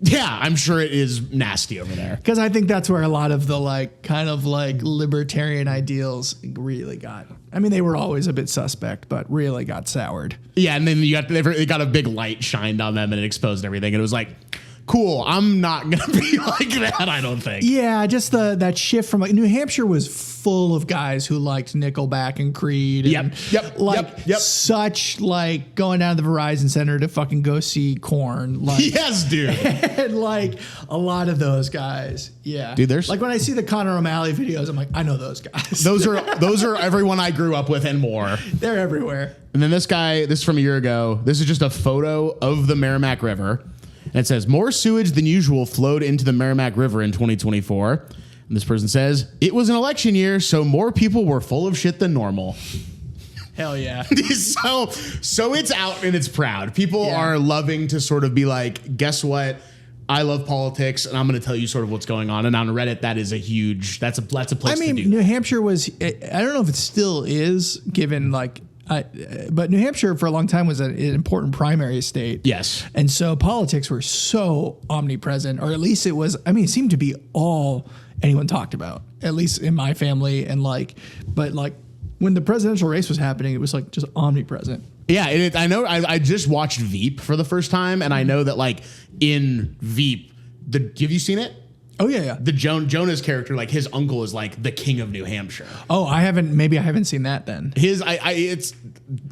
yeah, I'm sure it is nasty over there. Because I think that's where a lot of the like kind of like libertarian ideals really got. I mean, they were always a bit suspect, but really got soured. Yeah, and then they got a big light shined on them and it exposed everything. And it was like, cool, I'm not going to be like that, I don't think. Yeah, just that shift from like New Hampshire was full of guys who liked Nickelback and Creed. And such like going down to the Verizon Center to fucking go see Korn. Like, yes, dude. And like a lot of those guys. Yeah. Dude, there's like when I see the Conor O'Malley videos, I'm like, I know those guys. Those are everyone I grew up with and more. They're everywhere. And then this is from a year ago. This is just a photo of the Merrimack River. And it says, more sewage than usual flowed into the Merrimack River in 2024. And this person says, it was an election year, so more people were full of shit than normal. Hell yeah. So it's out and it's proud. People are loving to sort of be like, guess what? I love politics, and I'm going to tell you sort of what's going on. And on Reddit, that is that's a place to do. New Hampshire was, I don't know if it still is, given like, but New Hampshire for a long time was an important primary state. Yes. And so politics were so omnipresent, or at least it was, it seemed to be all anyone talked about, at least in my family. And but when the presidential race was happening, it was like just omnipresent. Yeah, I know. I just watched Veep for the first time, and I know that in Veep, have you seen it? Oh yeah. The Jonah's character, his uncle is like the king of New Hampshire. Oh, I haven't seen that then. It's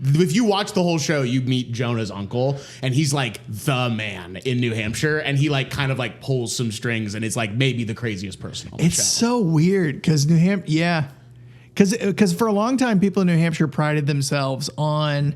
if you watch the whole show, you meet Jonah's uncle, and he's like the man in New Hampshire, and he kind of pulls some strings, and it's maybe the craziest person on the show. It's so weird because New Hampshire, yeah. Because for a long time, people in New Hampshire prided themselves on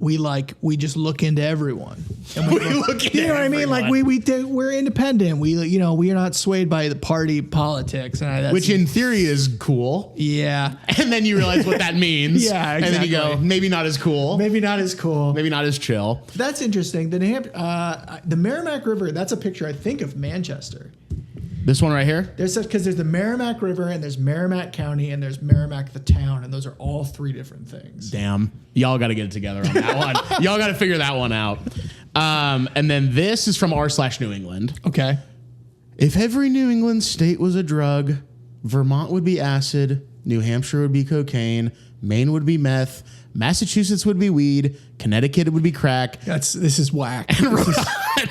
we just look into everyone. And we look into, you know what I mean? We're independent. We are not swayed by the party politics, and which in theory is cool. Yeah. And then you realize what that means. Yeah, exactly. And then you go, maybe not as cool. Maybe not as cool. Maybe not as chill. That's interesting. The Merrimack River. That's a picture I think of Manchester. This one right here? There's the Merrimack River, and there's Merrimack County, and there's Merrimack the town, and those are all three different things. Damn. Y'all got to get it together on that one. Y'all got to figure that one out. And then this is from r/New England. Okay. If every New England state was a drug, Vermont would be acid, New Hampshire would be cocaine, Maine would be meth, Massachusetts would be weed, Connecticut would be crack. This is whack.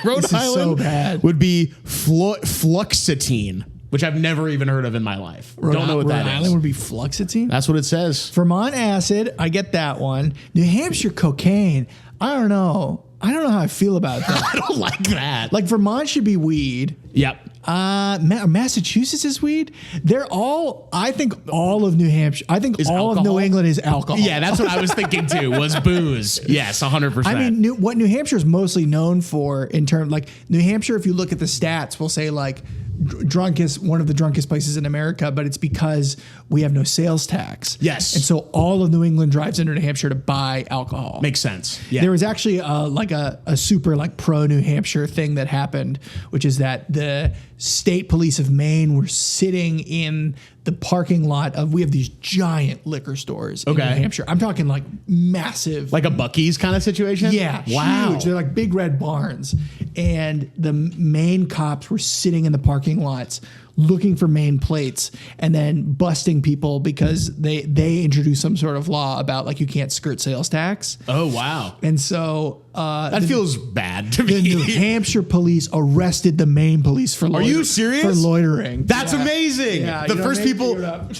Rhode Island so bad. would be fluoxetine, which I've never even heard of in my life. Don't know what that is. Rhode Island would be fluoxetine? That's what it says. Vermont acid, I get that one. New Hampshire cocaine, I don't know. I don't know how I feel about that. I don't like that. Vermont should be weed. Yep. Massachusetts is weed. I think all of New Hampshire, I think all of New England is alcohol. Yeah, that's what I was thinking too, was booze. Yes, 100%. What New Hampshire is mostly known for in terms, New Hampshire, if you look at the stats, will say one of the drunkest places in America, but it's because we have no sales tax. Yes. And so all of New England drives into New Hampshire to buy alcohol. Makes sense. Yeah. There was actually a super pro New Hampshire thing that happened, which is that the state police of Maine were sitting in the parking lot we have these giant liquor stores in New Hampshire. I'm talking massive. Like a Buc-ee's kind of situation? Yeah. Wow. Huge. They're like big red barns. And the Maine cops were sitting in the parking lots looking for Maine plates and then busting people because they introduced some sort of law about you can't skirt sales tax. Oh, wow. And so that feels bad to me. The New Hampshire police arrested the Maine police for loitering. Are you serious? For loitering. That's amazing. Yeah, the first people.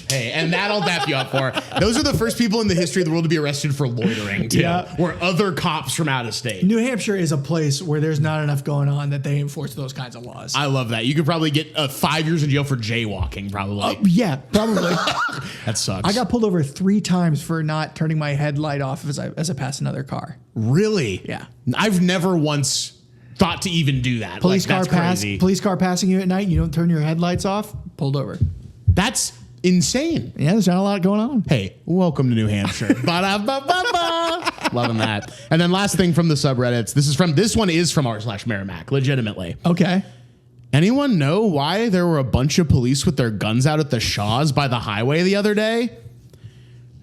Hey, and that I'll dap you up for. Those are the first people in the history of the world to be arrested for loitering, too. Yeah. Or other cops from out of state. New Hampshire is a place where there's not enough going on that they enforce those kinds of laws. I love that. You could probably get 5 years in jail for jaywalking, probably. Yeah, probably. That sucks. I got pulled over 3 times for not turning my headlight off as I passed another car. Really? Yeah. I've never once thought to even do that. Police that's crazy. Police car passing you at night, you don't turn your headlights off, pulled over. That's insane. Yeah, there's not a lot going on. Hey, welcome to New Hampshire. Ba-da-ba-ba-ba. Loving that. And then last thing from the subreddits. This one is from r/Merrimack, legitimately. Okay. Anyone know why there were a bunch of police with their guns out at the Shaws by the highway the other day?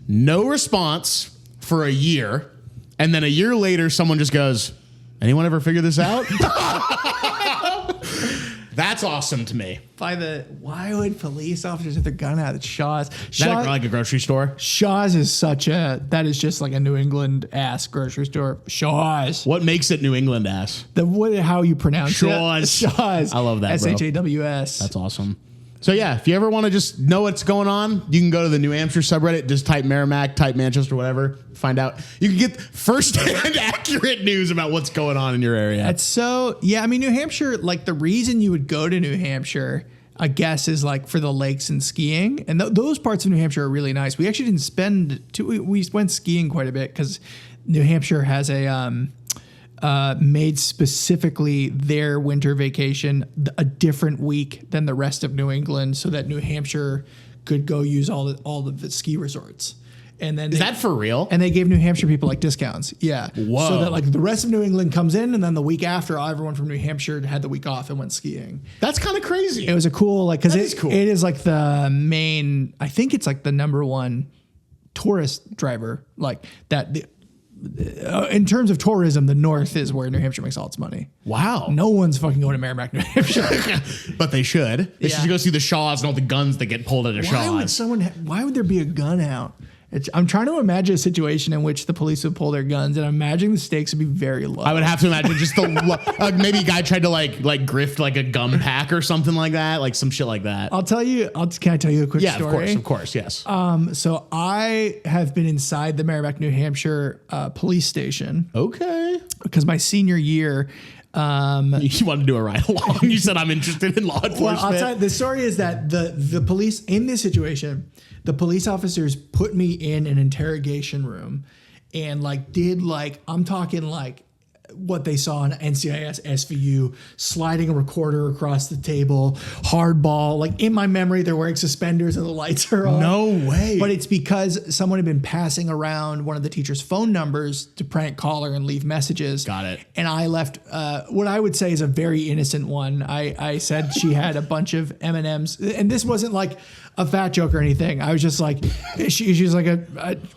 No response for a year. And then a year later, someone just goes, anyone ever figure this out? That's awesome to me. Why would police officers have their gun out at Shaw's? That like a grocery store? Shaw's is that is just like a New England ass grocery store. Shaw's. What makes it New England ass? How you pronounce Shaw's. it. Shaw's. I love that, bro. SHAWS. That's awesome. So yeah, if you ever want to just know what's going on, you can go to the New Hampshire subreddit, just type Merrimack, type Manchester, whatever, find out. You can get first-hand accurate news about what's going on in your area. New Hampshire, the reason you would go to New Hampshire, I guess, is for the lakes and skiing. And those parts of New Hampshire are really nice. We actually didn't we went skiing quite a bit because New Hampshire has made specifically their winter vacation a different week than the rest of New England, so that New Hampshire could go use all of the ski resorts. And then Is that for real? And they gave New Hampshire people like discounts. Yeah. Whoa. So that like the rest of New England comes in, and then the week after, everyone from New Hampshire had the week off and went skiing. That's kind of crazy. It was a cool, like, because is cool. it is like the main, I think it's like the number one tourist driver, like that. In terms of tourism, the North is where New Hampshire makes all its money. Wow. No one's fucking going to Merrimack, New Hampshire. But they should. They Yeah. should go see the Shaws and all the guns that get pulled at a Shaws. Why would there be a gun out? I'm trying to imagine a situation in which the police would pull their guns, and I'm imagining the stakes would be very low. I would have to imagine just the maybe a guy tried to like grift like a gum pack or something like that, like some shit like that. Can I tell you a quick story? Of course, yes. So I have been inside the Merrimack, New Hampshire police station. Okay. Because my senior year, You wanted to do a ride along. You said I'm interested in law enforcement. well, I'll tell you, the story is that the police in this situation, the police officers put me in an interrogation room and I'm talking like what they saw in NCIS SVU, sliding a recorder across the table, hardball. Like in my memory, they're wearing suspenders and the lights are on. No way. But it's because someone had been passing around one of the teacher's phone numbers to prank call her and leave messages. Got it. And I left what I would say is a very innocent one. I said she had a bunch of M&Ms, and this wasn't like a fat joke or anything. I was just like, she's like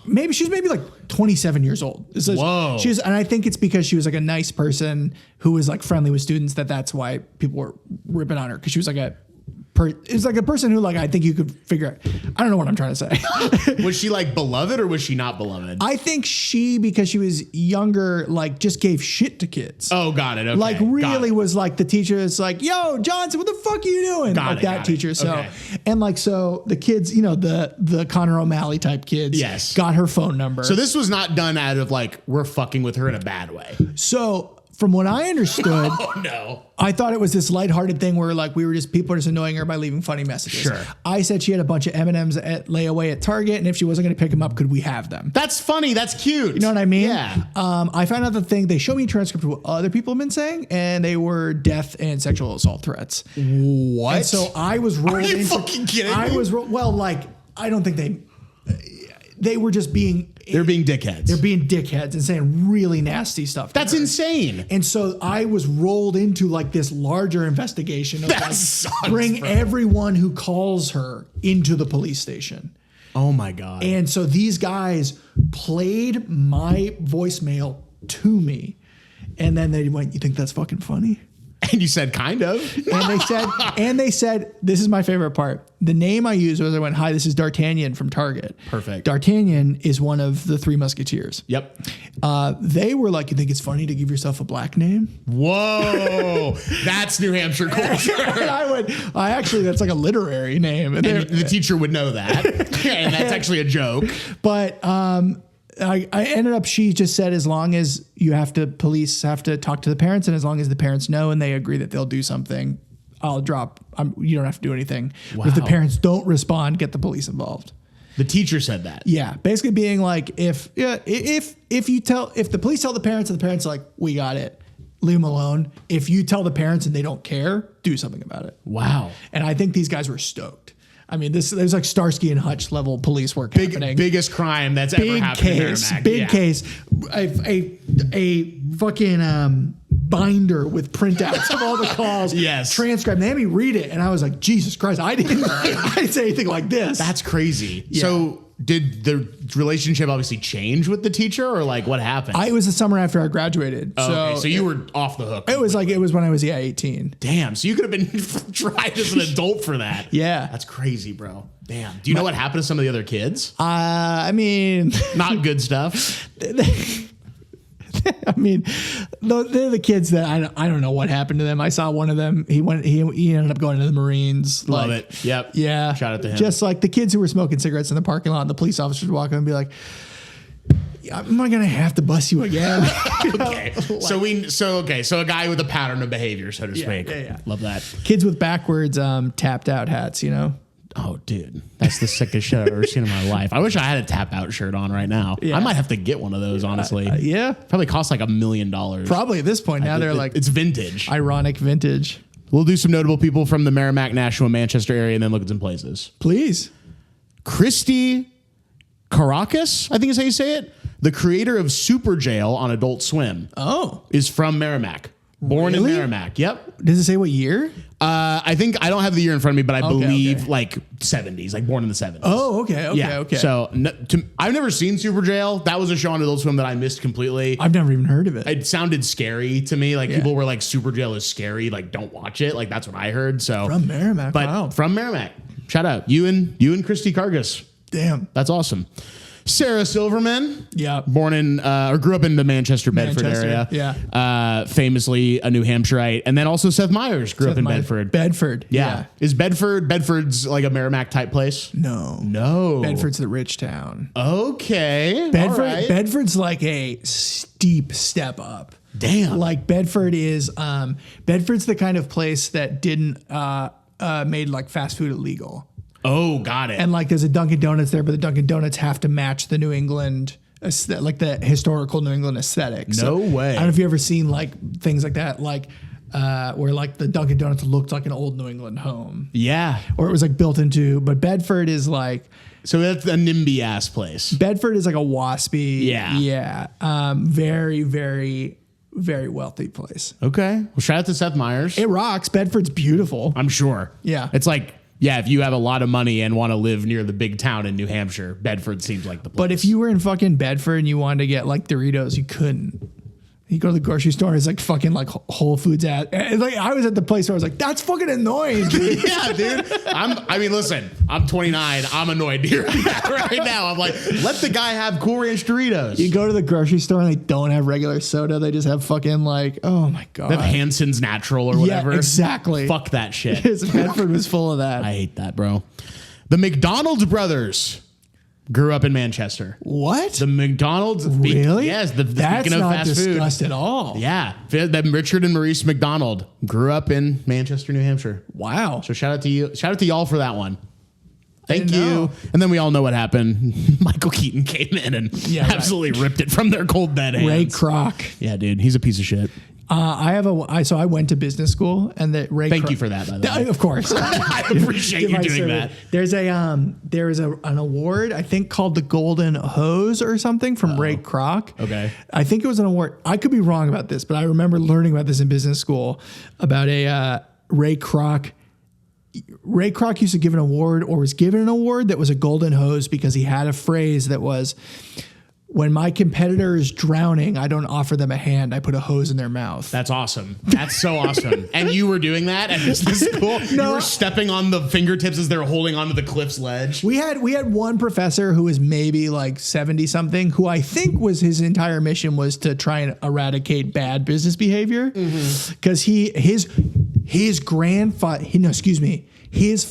maybe she's like 27 years old. So Whoa. And I think it's because she was like a nice person who was like friendly with students that's why people were ripping on her, because she was like it's like a person who like I think you could figure out. I don't know what I'm trying to say. Was she like beloved or was she not beloved? I think because she was younger, like just gave shit to kids. Oh, got it. Okay. Like really was like the teacher is like, yo, Johnson, what the fuck are you doing? Like that teacher. So, okay. and like, so the kids, the Connor O'Malley type kids Yes. got her phone number. So this was not done out of like, we're fucking with her in a bad way. So from what I understood, Oh, no. I thought it was this lighthearted thing where like people were just annoying her by leaving funny messages. Sure. I said she had a bunch of M&Ms at layaway at Target, and if she wasn't going to pick them up, could we have them? That's funny. That's cute. You know what I mean? Yeah. I found out the thing, they showed me a transcript of what other people have been saying, and they were death and sexual assault threats. What? And so I was rolling. Are you fucking kidding me? I don't think they were just being. They're being dickheads. They're being dickheads and saying really nasty stuff. That's insane. And so I was rolled into like this larger investigation of That like, sucks, bring bro. everyone who calls her into the police station. Oh my God. And so these guys played my voicemail to me. And then they went, you think that's fucking funny? And you said kind of. And they said, this is my favorite part. The name I used was I went, hi, this is D'Artagnan from Target. Perfect. D'Artagnan is one of the Three Musketeers. Yep. They were like, you think it's funny to give yourself a black name? Whoa. That's New Hampshire culture. And I went, that's like a literary name. And And the teacher would know that. And that's actually a joke. But I ended up, she just said, as long as police have to talk to the parents, and as long as the parents know and they agree that they'll do something, I'll drop. You don't have to do anything. But if the Wow. parents don't respond, get the police involved. The teacher said that. Yeah, basically being like, if the police tell the parents and the parents are like, we got it, leave them alone. If you tell the parents and they don't care, do something about it. Wow. And I think these guys were stoked. I mean, there's like Starsky and Hutch level police work happening. Biggest crime that's ever happened in Merrimack. Big case. A fucking binder with printouts of all the calls. Yes. Transcribed. They had me read it, and I was like, Jesus Christ, I didn't say anything like this. That's crazy. Yeah. So did the relationship obviously change with the teacher, or like what happened? It was the summer after I graduated. So you were off the hook. It was when I was 18. Damn. So you could have been tried as an adult for that. Yeah. That's crazy, bro. Damn. Do you know what happened to some of the other kids? I mean, Not good stuff. I mean, they're the kids that I don't know what happened to them. I saw one of them. He ended up going to the Marines. Love it. Yep. Yeah. Shout out to him. Just like the kids who were smoking cigarettes in the parking lot, and the police officers would walk up and be like, am I gonna have to bust you again? Okay. So a guy with a pattern of behavior, so to speak. yeah. Love that. Kids with backwards tapped out hats, Oh, dude, that's the sickest shit I've ever seen in my life. I wish I had a tap out shirt on right now. Yeah. I might have to get one of those, honestly. Yeah. Probably cost like $1 million. Probably at this point now they're like it's vintage. ironic vintage. We'll do some notable people from the Merrimack, Nashua, Manchester area and then look at some places. Please. Christy Caracas, I think is how you say it. The creator of Super Jail on Adult Swim. Oh. Is from Merrimack. Born Really? in Merrimack. Yep. Does it say what year? I think I don't have the year in front of me, but I believe okay. like 70s, like born in the 70s. Oh, okay. Yeah. Okay. So I've never seen Super Jail. That was a show on Adult Swim that I missed completely. I've never even heard of it. It sounded scary to me. Like people were like, Super Jail is scary. Like, don't watch it. Like, that's what I heard. So From Merrimack. but Wow. from Merrimack. Shout out you and Christy Cargas. Damn. That's awesome. Sarah Silverman. Yeah. Born in or grew up in the Manchester, Bedford area. Yeah. Famously a New Hampshireite. And then also Seth Meyers grew up in Bedford. Bedford. Yeah. Is Bedford's like a Merrimack type place? No. No. Bedford's the rich town. Okay. Bedford. All right. Bedford's like a steep step up. Damn. Like Bedford is Bedford's the kind of place that didn't made like fast food illegal. Oh, got it. And like there's a Dunkin' Donuts there, but the Dunkin' Donuts have to match the New England like the historical New England aesthetic. No way. I don't know if you ever seen like things like that, like where like the Dunkin' Donuts looked like an old New England home. Yeah. Or it was like built into, but Bedford is like So that's a NIMBY ass place. Bedford is like a waspy. Yeah. Yeah. Very, very, very wealthy place. Okay. Well, shout out to Seth Meyers. It rocks. Bedford's beautiful. I'm sure. Yeah. It's like, yeah, if you have a lot of money and want to live near the big town in New Hampshire, Bedford seems like the place. But if you were in fucking Bedford and you wanted to get like Doritos, you couldn't. You go to the grocery store, it's like fucking like Whole Foods ad. And like I was at the place where I was like, that's fucking annoying, dude. Yeah, dude. I mean, listen, I'm 29. I'm annoyed to hear that right now. I'm like, let the guy have Cool Ranch Doritos. You go to the grocery store and they don't have regular soda. They just have fucking like, oh my God. They have Hanson's Natural or whatever. Yeah, exactly. Fuck that shit. Bedford was full of that. I hate that, bro. The McDonald's brothers grew up in Manchester. What? The McDonald's. Really? Yes. That's speaking of not fast food. discussed at all. Yeah. Them Richard and Maurice McDonald grew up in Manchester, New Hampshire. Wow. So shout out to you. Shout out to y'all for that one. Thank didn't you. know. And then we all know what happened. Michael Keaton came in and absolutely ripped it from their cold dead hands. Ray Kroc. Yeah, dude. He's a piece of shit. So I went to business school, and that Ray. Thank you for that, by the way. Of course, I appreciate you my doing service. that. There is an award I think called the Golden Hose or something from Ray Kroc. Okay. I think it was an award. I could be wrong about this, but I remember learning about this in business school about a Ray Kroc. Ray Kroc used to give an award or was given an award that was a golden hose because he had a phrase that was, when my competitor is drowning, I don't offer them a hand. I put a hose in their mouth. That's awesome. That's so awesome. And you were doing that at business school? No. You were stepping on the fingertips as they're holding onto the cliff's ledge? We had one professor who was maybe like 70 something, who I think was his entire mission was to try and eradicate bad business behavior. Because his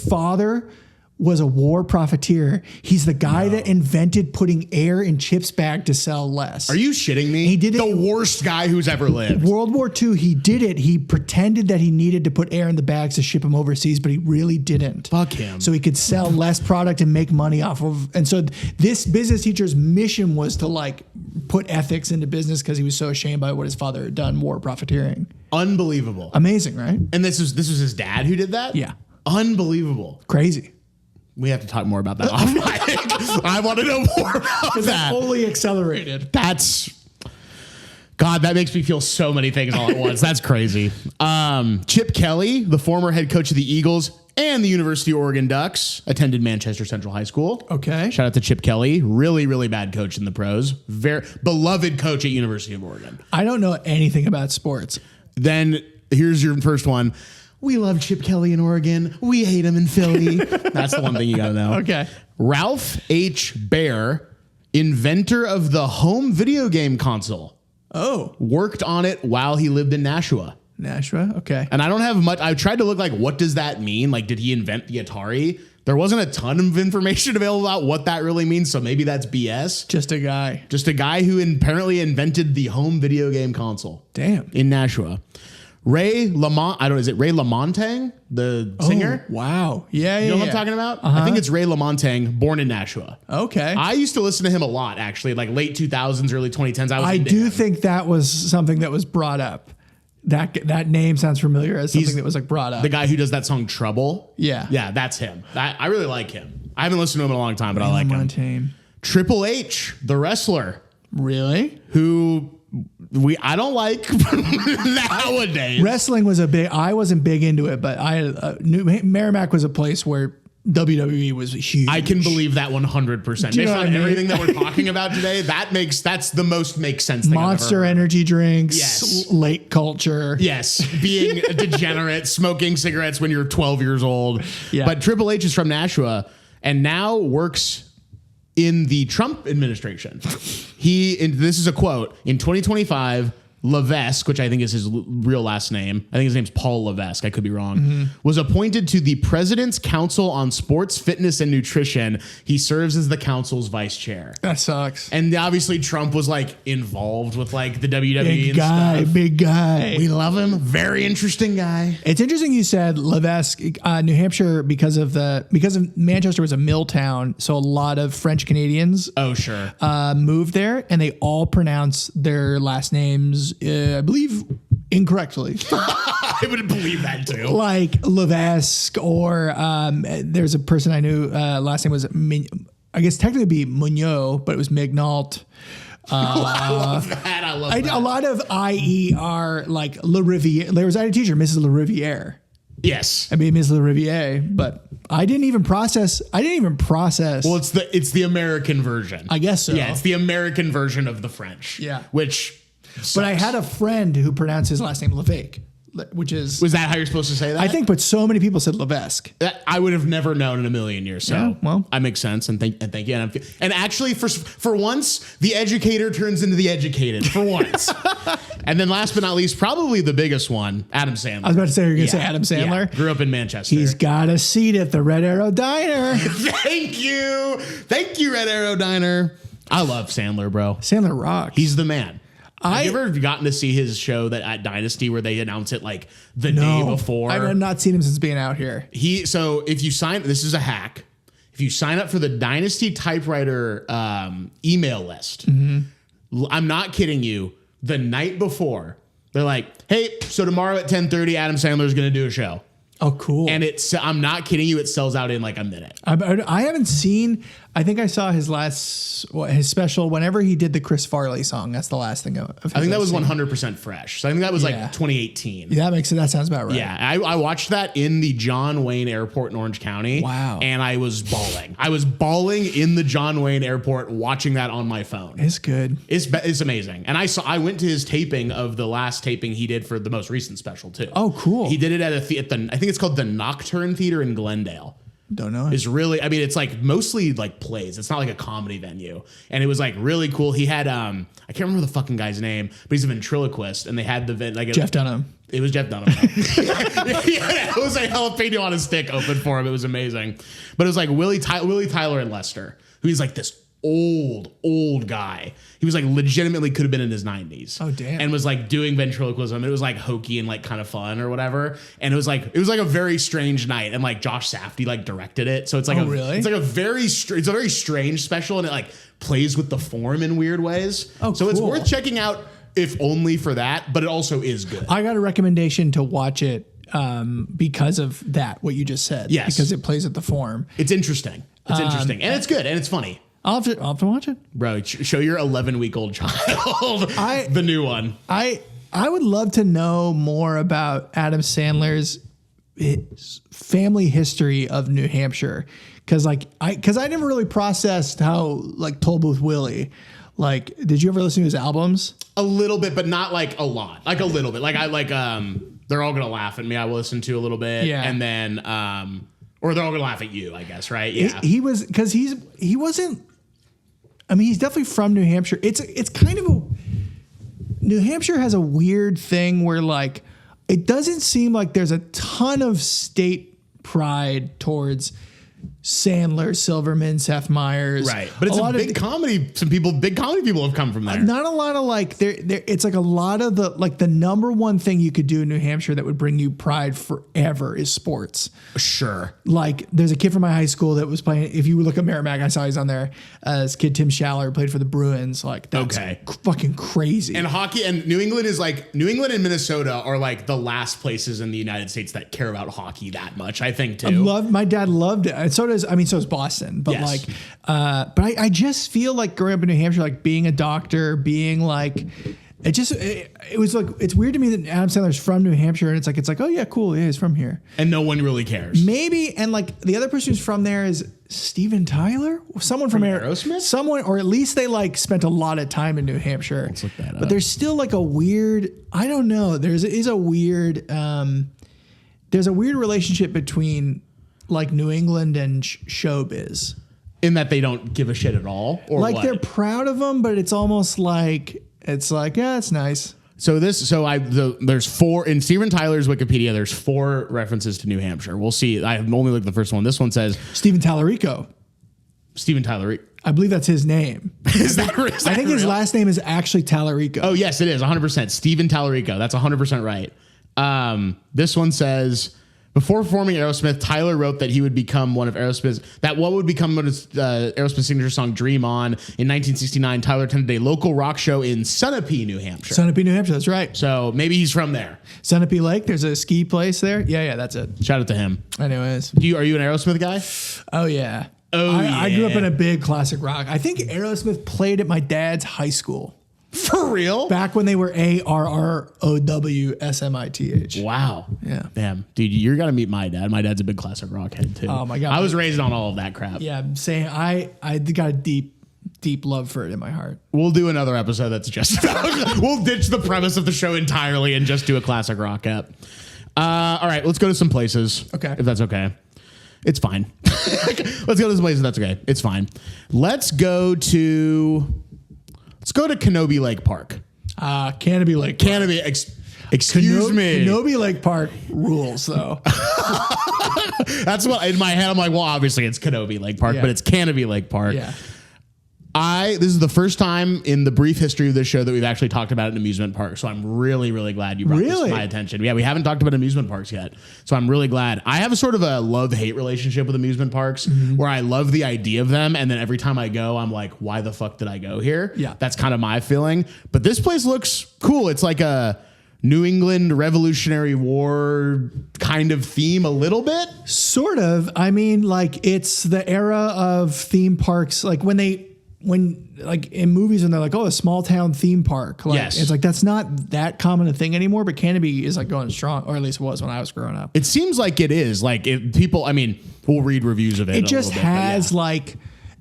father was a war profiteer. He's the guy that invented putting air in Chip's bag to sell less. Are you shitting me? He did it. The worst guy who's ever lived. World War II, he did it. He pretended that he needed to put air in the bags to ship them overseas, but he really didn't. Fuck him. So he could sell less product and make money off of. And so this business teacher's mission was to like put ethics into business because he was so ashamed by what his father had done, war profiteering. Unbelievable. Amazing, right? And this was his dad who did that? Yeah. Unbelievable. Crazy. We have to talk more about that off mic. I want to know more about that. Fully accelerated. God, that makes me feel so many things all at once. That's crazy. Chip Kelly, the former head coach of the Eagles and the University of Oregon Ducks, attended Manchester Central High School. Okay. Shout out to Chip Kelly. Really, really bad coach in the pros. Very beloved coach at University of Oregon. I don't know anything about sports. Then here's your first one. We love Chip Kelly in Oregon. We hate him in Philly. That's the one thing you got to know. Okay. Ralph H. Baer, inventor of the home video game console. Oh. Worked on it while he lived in Nashua. Nashua. Okay. And I don't have much. I tried to look like, what does that mean? Like, did he invent the Atari? There wasn't a ton of information available about what that really means. So maybe that's BS. Just a guy. Just a guy who apparently invented the home video game console. Damn. In Nashua. Ray Lamont. I don't. Is it Ray Lamontagne, the singer? Wow. Yeah. You know what I'm talking about? I think it's Ray Lamontagne, born in Nashua. Okay. I used to listen to him a lot, actually, like late 2000s, early 2010s. I do think that was something that was brought up. That name sounds familiar as something that was like brought up. The guy who does that song Trouble. Yeah. Yeah, that's him. I really like him. I haven't listened to him in a long time, but I like him. Triple H, the wrestler. Really? Who I don't like nowadays. Wrestling was I wasn't big into it, but I knew Merrimack was a place where WWE was huge. I can believe that 100%. Based on everything that we're talking about today, that's the most makes sense thing Monster energy drinks, yes. late culture. Yes, being a degenerate, smoking cigarettes when you're 12 years old. Yeah. But Triple H is from Nashua and now works in the Trump administration. This is a quote, in 2025, Levesque, which I think is his real last name, I think his name's Paul Levesque, I could be wrong, was appointed to the President's Council on Sports, Fitness, and Nutrition. He serves as the council's vice chair. That sucks. And obviously Trump was like involved with like the WWE and stuff. Big guy. We love him. Very interesting guy. It's interesting you said Levesque, New Hampshire, because of Manchester was a mill town, so a lot of French Canadians moved there, and they all pronounce their last names, I believe, incorrectly. I would believe that too. Like Levesque, or there's a person I knew, last name was, I guess technically it'd be Mugnot, but it was Mignault. I love that. I love that. A lot of IER, like Le Riviere. There was a teacher, Mrs. Le Riviere. Yes. I mean, Ms. Le Riviere, but I didn't even process. Well, it's the American version. I guess so. Yeah, it's the American version of the French. Yeah. Which sucks. But I had a friend who pronounced his last name Levesque, which is... Was that how you're supposed to say that? I think, but so many people said Levesque. That I would have never known in a million years. So yeah, well, that makes sense. And thank you. And actually, for once, the educator turns into the educated. For once. And then last but not least, probably the biggest one, Adam Sandler. I was about to say, you're going to say Adam Sandler? Yeah. Grew up in Manchester. He's got a seat at the Red Arrow Diner. Thank you, Red Arrow Diner. I love Sandler, bro. Sandler rocks. He's the man. Have you ever gotten to see his show that at Dynasty where they announce it like the day before? I've not seen him since being out here. So if you this is a hack. If you sign up for the Dynasty typewriter email list, I'm not kidding you. The night before, they're like, "Hey, so tomorrow at 10:30, Adam Sandler is going to do a show." Oh, cool. And I'm not kidding you. It sells out in like a minute. I haven't seen, I think I saw his his special whenever he did the Chris Farley song. That's the last thing of his. I think that was 100% fresh. So I think that was like 2018. Yeah, that sounds about right. Yeah. I watched that in the John Wayne Airport in Orange County. Wow. And I was bawling. I was bawling in the John Wayne Airport watching that on my phone. It's good. It's amazing. And I went to his taping of the last taping he did for the most recent special too. Oh, cool. He did it at I think it's called the Nocturne Theater in Glendale. Don't know. It's really, I mean, it's like mostly like plays. It's not like a comedy venue. And it was like really cool. He had, I can't remember the fucking guy's name, but he's a ventriloquist. And they had Jeff Dunham. It was Jeff Dunham. It was a jalapeno on a stick open for him. It was amazing. But it was like Willie Tyler and Lester, who he's like this old guy. He was like legitimately could have been in his 90s. Oh, damn. And was like doing ventriloquism. It was like hokey and like kind of fun or whatever. And it was like a very strange night. And like Josh Safdie like directed it. So it's like really? It's like it's a very strange special, and it like plays with the form in weird ways. Oh, so it's cool. worth checking out if only for that, but it also is good. I got a recommendation to watch it because of that, what you just said. Yes. Because it plays at the form. It's interesting. It's interesting. And it's good. And it's funny. I'll have to watch it. Bro, show your 11-week-old child the new one. I would love to know more about Adam Sandler's family history of New Hampshire. Because I never really processed how like Toll Booth Willie. Like, did you ever listen to his albums? A little bit, but not like a lot. Like a little bit. Like I like They're All Gonna Laugh at Me. I will listen to a little bit. Yeah. And then or They're All Gonna Laugh at You, I guess, right? Yeah. He wasn't. I mean, he's definitely from New Hampshire. It's kind of New Hampshire has a weird thing where like it doesn't seem like there's a ton of state pride towards Sandler, Silverman, Seth Meyers. Right. But it's a big comedy. Big comedy people have come from there. Not a lot of like, it's like a lot of the number one thing you could do in New Hampshire that would bring you pride forever is sports. Sure. Like there's a kid from my high school that was playing, if you look at Merrimack, I saw he's on there. This kid, Tim Schaller, played for the Bruins. Like that's fucking crazy. And hockey and New England and Minnesota are like the last places in the United States that care about hockey that much, I think too. My dad loved it. And so does Boston. But yes. I just feel like growing up in New Hampshire, like being a doctor, being like, it was like, it's weird to me that Adam Sandler's from New Hampshire and it's like, oh yeah, cool. Yeah, he's from here. And no one really cares. Maybe. And like the other person who's from there is Steven Tyler, someone from Aerosmith, someone, or at least they like spent a lot of time in New Hampshire. Let's look that up. But there's still like a weird, I don't know. There's a weird relationship between like New England and showbiz. In that they don't give a shit at all? Or like what? They're proud of them, but it's almost like, yeah, it's nice. There's 4 in Steven Tyler's Wikipedia. There's 4 references to New Hampshire. We'll see. I have only looked at the first one. This one says Steven Tallarico. Steven Tyler. I believe that's his name. Is that I think his last name is actually Tallarico. Oh yes, it is 100%. Steven Tallarico. That's 100% right. This one says, before forming Aerosmith, Tyler wrote that he would become one of Aerosmith's signature song "Dream On." In 1969, Tyler attended a local rock show in Sunapee, New Hampshire. Sunapee, New Hampshire. That's right. So maybe he's from there. Sunapee Lake. There's a ski place there. Yeah, that's it. Shout out to him. Anyways, are you an Aerosmith guy? Oh yeah. I grew up in a big classic rock. I think Aerosmith played at my dad's high school. For real? Back when they were ARROWSMITH. Wow. Yeah. Damn. Dude, you're going to meet my dad. My dad's a big classic rock head too. Oh my God. I was raised on all of that crap. Yeah. I'm saying I got a deep love for it in my heart. We'll do another episode that's just about, we'll ditch the premise of the show entirely and just do a classic rock app. All right. Let's go to some places. Okay. If that's okay. It's fine. Let's go to some places. That's okay. It's fine. Let's go to Canobie Lake Park. Canobie Lake Park. Excuse me. Canobie Lake Park rules, though. That's what in my head I'm like. Well, obviously it's Canobie Lake Park, but it's Canobie Lake Park. Yeah. This is the first time in the brief history of this show that we've actually talked about an amusement park. So I'm really, really glad you brought this to my attention. Yeah, we haven't talked about amusement parks yet. So I'm really glad. I have a sort of a love-hate relationship with amusement parks where I love the idea of them. And then every time I go, I'm like, why the fuck did I go here? Yeah. That's kind of my feeling. But this place looks cool. It's like a New England Revolutionary War kind of theme a little bit. Sort of. I mean, like it's the era of theme parks. Like when like in movies when they're like, oh, a small town theme park. Like, yes. It's like, that's not that common a thing anymore, but Canobie is like going strong, or at least was when I was growing up. It seems like it is. Like we'll read reviews of it. It just has like,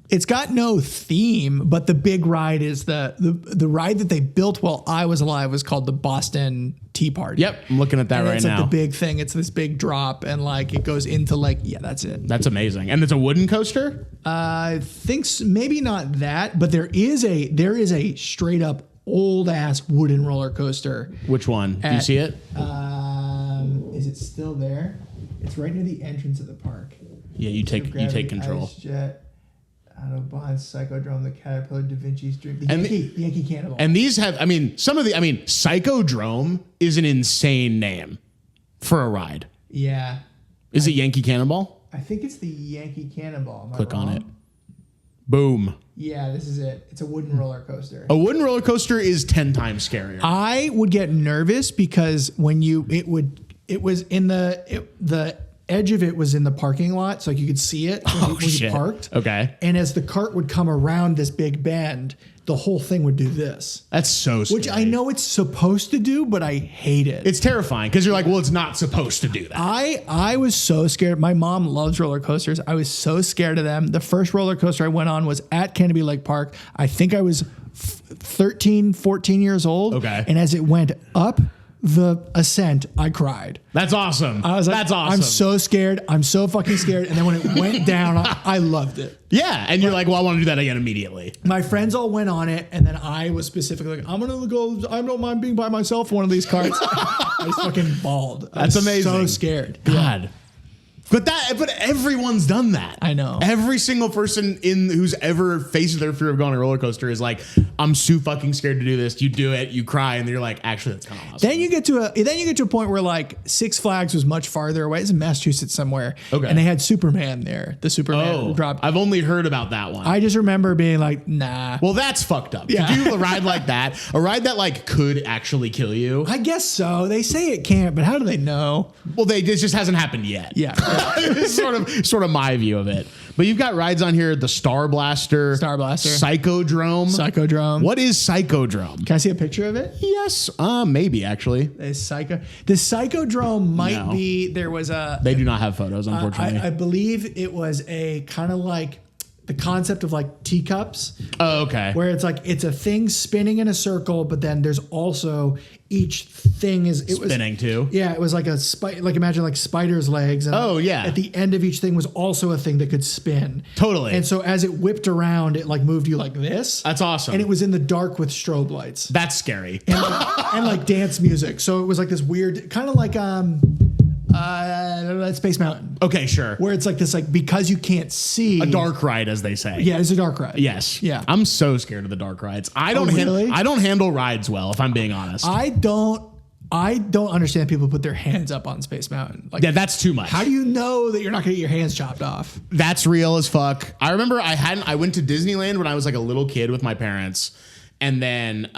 it's got no theme, but the big ride is the ride that they built while I was alive was called the Boston Tea Party. Yep, I'm looking at that right now. It's like the big thing. It's this big drop, and like it goes into like, yeah, that's it. That's amazing. And it's a wooden coaster? I think maybe not that, but there is a straight up old ass wooden roller coaster. Which one? Do you see it? Is it still there? It's right near the entrance of the park. Yeah, you take control. Ice Jet, Autobahn, Psychodrome, the Caterpillar, Da Vinci's Dream, the Yankee Cannibal. And these have, Psychodrome is an insane name for a ride. Yeah. Is it Yankee Cannonball? I think it's the Yankee Cannonball. Click on it. Boom. Yeah, this is it. It's a wooden roller coaster. A wooden roller coaster is 10 times scarier. I would get nervous because when it was in the edge of it was in the parking lot, so like you could see it when you parked. Okay. And as the cart would come around this big bend, the whole thing would do this. That's so scary. Which I know it's supposed to do, but I hate it. It's terrifying because you're like, well, it's not supposed to do that. I was so scared. My mom loves roller coasters. I was so scared of them. The first roller coaster I went on was at Canobie Lake Park. I think I was 13, 14 years old. Okay. And as it went up the ascent, I cried. That's awesome. I was like, that's awesome. I'm so scared. I'm so fucking scared. And then when it went down, I loved it. Yeah. And you're like, well, I want to do that again immediately. My friends all went on it. And then I was specifically like, I'm going to go. I don't mind being by myself on one of these carts. I just fucking bawled. That's amazing. So scared. God. But everyone's done that. I know. Every single person who's ever faced their fear of going on a roller coaster is like, I'm so fucking scared to do this. You do it, you cry, and you're like, actually, that's kind of awesome. Then you get to a point where like Six Flags was much farther away. It's in Massachusetts somewhere. Okay. And they had Superman there. The Superman drop. I've only heard about that one. I just remember being like, nah. Well, that's fucked up. Yeah. To do a ride like that, a ride that like could actually kill you. I guess so. They say it can't, but how do they know? Well, it just hasn't happened yet. Yeah. It's sort of my view of it. But you've got rides on here: the Star Blaster, Psychodrome. What is Psychodrome? Can I see a picture of it? Yes, maybe actually. The Psychodrome might be. There was a. They do not have photos, unfortunately. I believe it was a kind of like the concept of like teacups. Oh, okay. Where it's like it's a thing spinning in a circle, but then there's also each thing is spinning too. Yeah, it was like like imagine like spider's legs. And at the end of each thing was also a thing that could spin. Totally. And so as it whipped around, it like moved you like this. That's awesome. And it was in the dark with strobe lights. That's scary. And like dance music. So it was like this weird kind of like Space Mountain. Okay, sure. Where it's like this, like because you can't see a dark ride, as they say. Yeah, it's a dark ride. Yes. Yeah. I'm so scared of the dark rides. I don't handle rides well, if I'm being honest. I don't understand people put their hands up on Space Mountain. Like, yeah, that's too much. How do you know that you're not going to get your hands chopped off? That's real as fuck. I remember I went to Disneyland when I was like a little kid with my parents, and then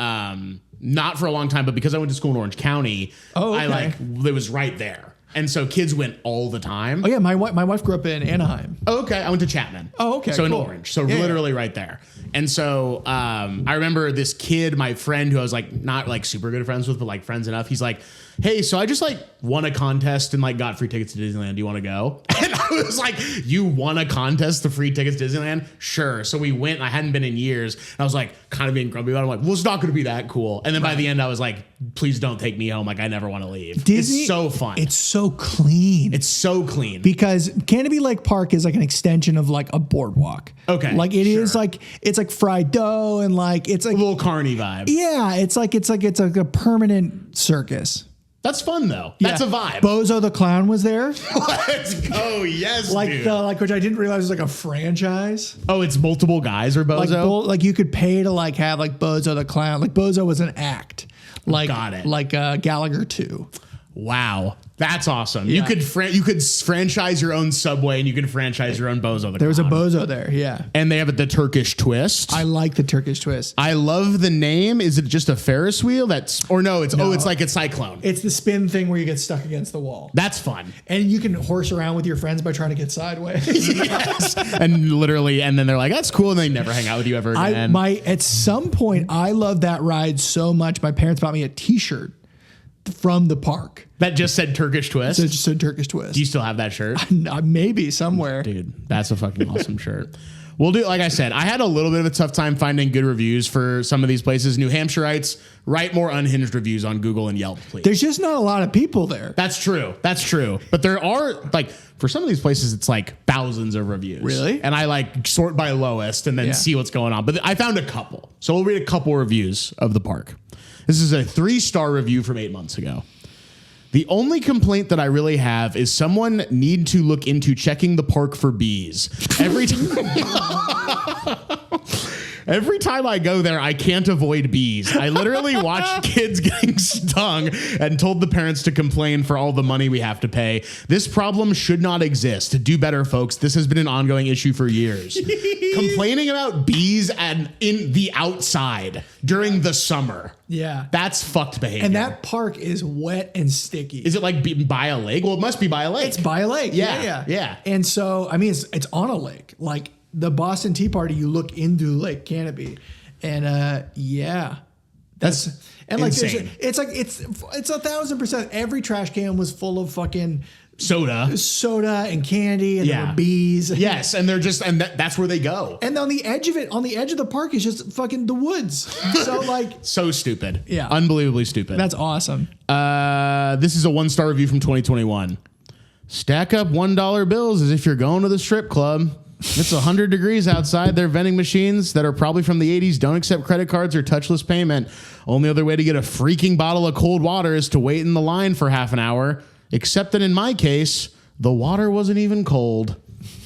not for a long time, but because I went to school in Orange County, it was right there. And so kids went all the time. Oh yeah, my wife grew up in Anaheim. Oh, okay. I went to Chapman. Oh, okay. So cool. in Orange. So literally right there. And so I remember this kid, my friend, who I was like not like super good friends with, but like friends enough. He's like, hey, so I just like won a contest and like got free tickets to Disneyland. Do you want to go? And I was like, you won a contest to free tickets to Disneyland? Sure. So we went. I hadn't been in years. And I was like kind of being grumpy about it. I'm like, well, it's not going to be that cool. And then by the end, I was like, please don't take me home. Like I never want to leave. Disney, it's so fun. It's so clean. It's so clean. Because Canopy Lake Park is like an extension of like a boardwalk. Okay. Like it is like, it's like fried dough and like, it's like a little carny vibe. Yeah. It's like a permanent circus. That's fun though. That's a vibe. Bozo the Clown was there. Let's go. Yes, dude. Which I didn't realize was like a franchise. Oh, it's multiple guys or Bozo? Like you could pay to like have like Bozo the Clown. Like Bozo was an act. Like, got it. Like Gallagher 2. Wow. That's awesome. Yeah. You could franchise your own Subway and you could franchise your own Bozo the There was a Clown. Bozo there, yeah. And they have the Turkish twist. I like the Turkish twist. I love the name. Is it just a Ferris wheel? It's like a cyclone. It's the spin thing where you get stuck against the wall. That's fun. And you can horse around with your friends by trying to get sideways. Yes. And literally, and then they're like, that's cool. And they never hang out with you ever again. At some point, I loved that ride so much. My parents bought me a t-shirt from the park. That just said Turkish twist? It just said Turkish twist. Do you still have that shirt? Maybe somewhere. Dude, that's a fucking awesome shirt. We'll do, like I said, I had a little bit of a tough time finding good reviews for some of these places. New Hampshireites, write more unhinged reviews on Google and Yelp, please. There's just not a lot of people there. That's true. But there are, like, for some of these places, it's like thousands of reviews. Really? And I like sort by lowest and then see what's going on. But I found a couple. So we'll read a couple reviews of the park. This is a 3-star review from 8 months ago. The only complaint that I really have is someone need to look into checking the park for bees. Every time I go there, I can't avoid bees. I literally watched kids getting stung and told the parents to complain for all the money we have to pay. This problem should not exist. Do better, folks. This has been an ongoing issue for years. Complaining about bees and in the outside during the summer. Yeah. That's fucked behavior. And that park is wet and sticky. Is it like by a lake? Well, it must be by a lake. It's by a lake. Yeah. And so, I mean, it's on a lake. Like the Boston Tea Party, you look into Lake Canopy, and that's and like insane. It's 1,000%. Every trash can was full of fucking soda and candy, and there were bees. Yes, and they're just that's where they go. And on the edge of the park is just fucking the woods. So like so stupid. Yeah, unbelievably stupid. That's awesome. This is a 1-star review from 2021. Stack up $1 bills as if you're going to the strip club. It's 100 degrees outside. Their vending machines that are probably from the 80s don't accept credit cards or touchless payment. Only other way to get a freaking bottle of cold water is to wait in the line for half an hour. Except that in my case, the water wasn't even cold.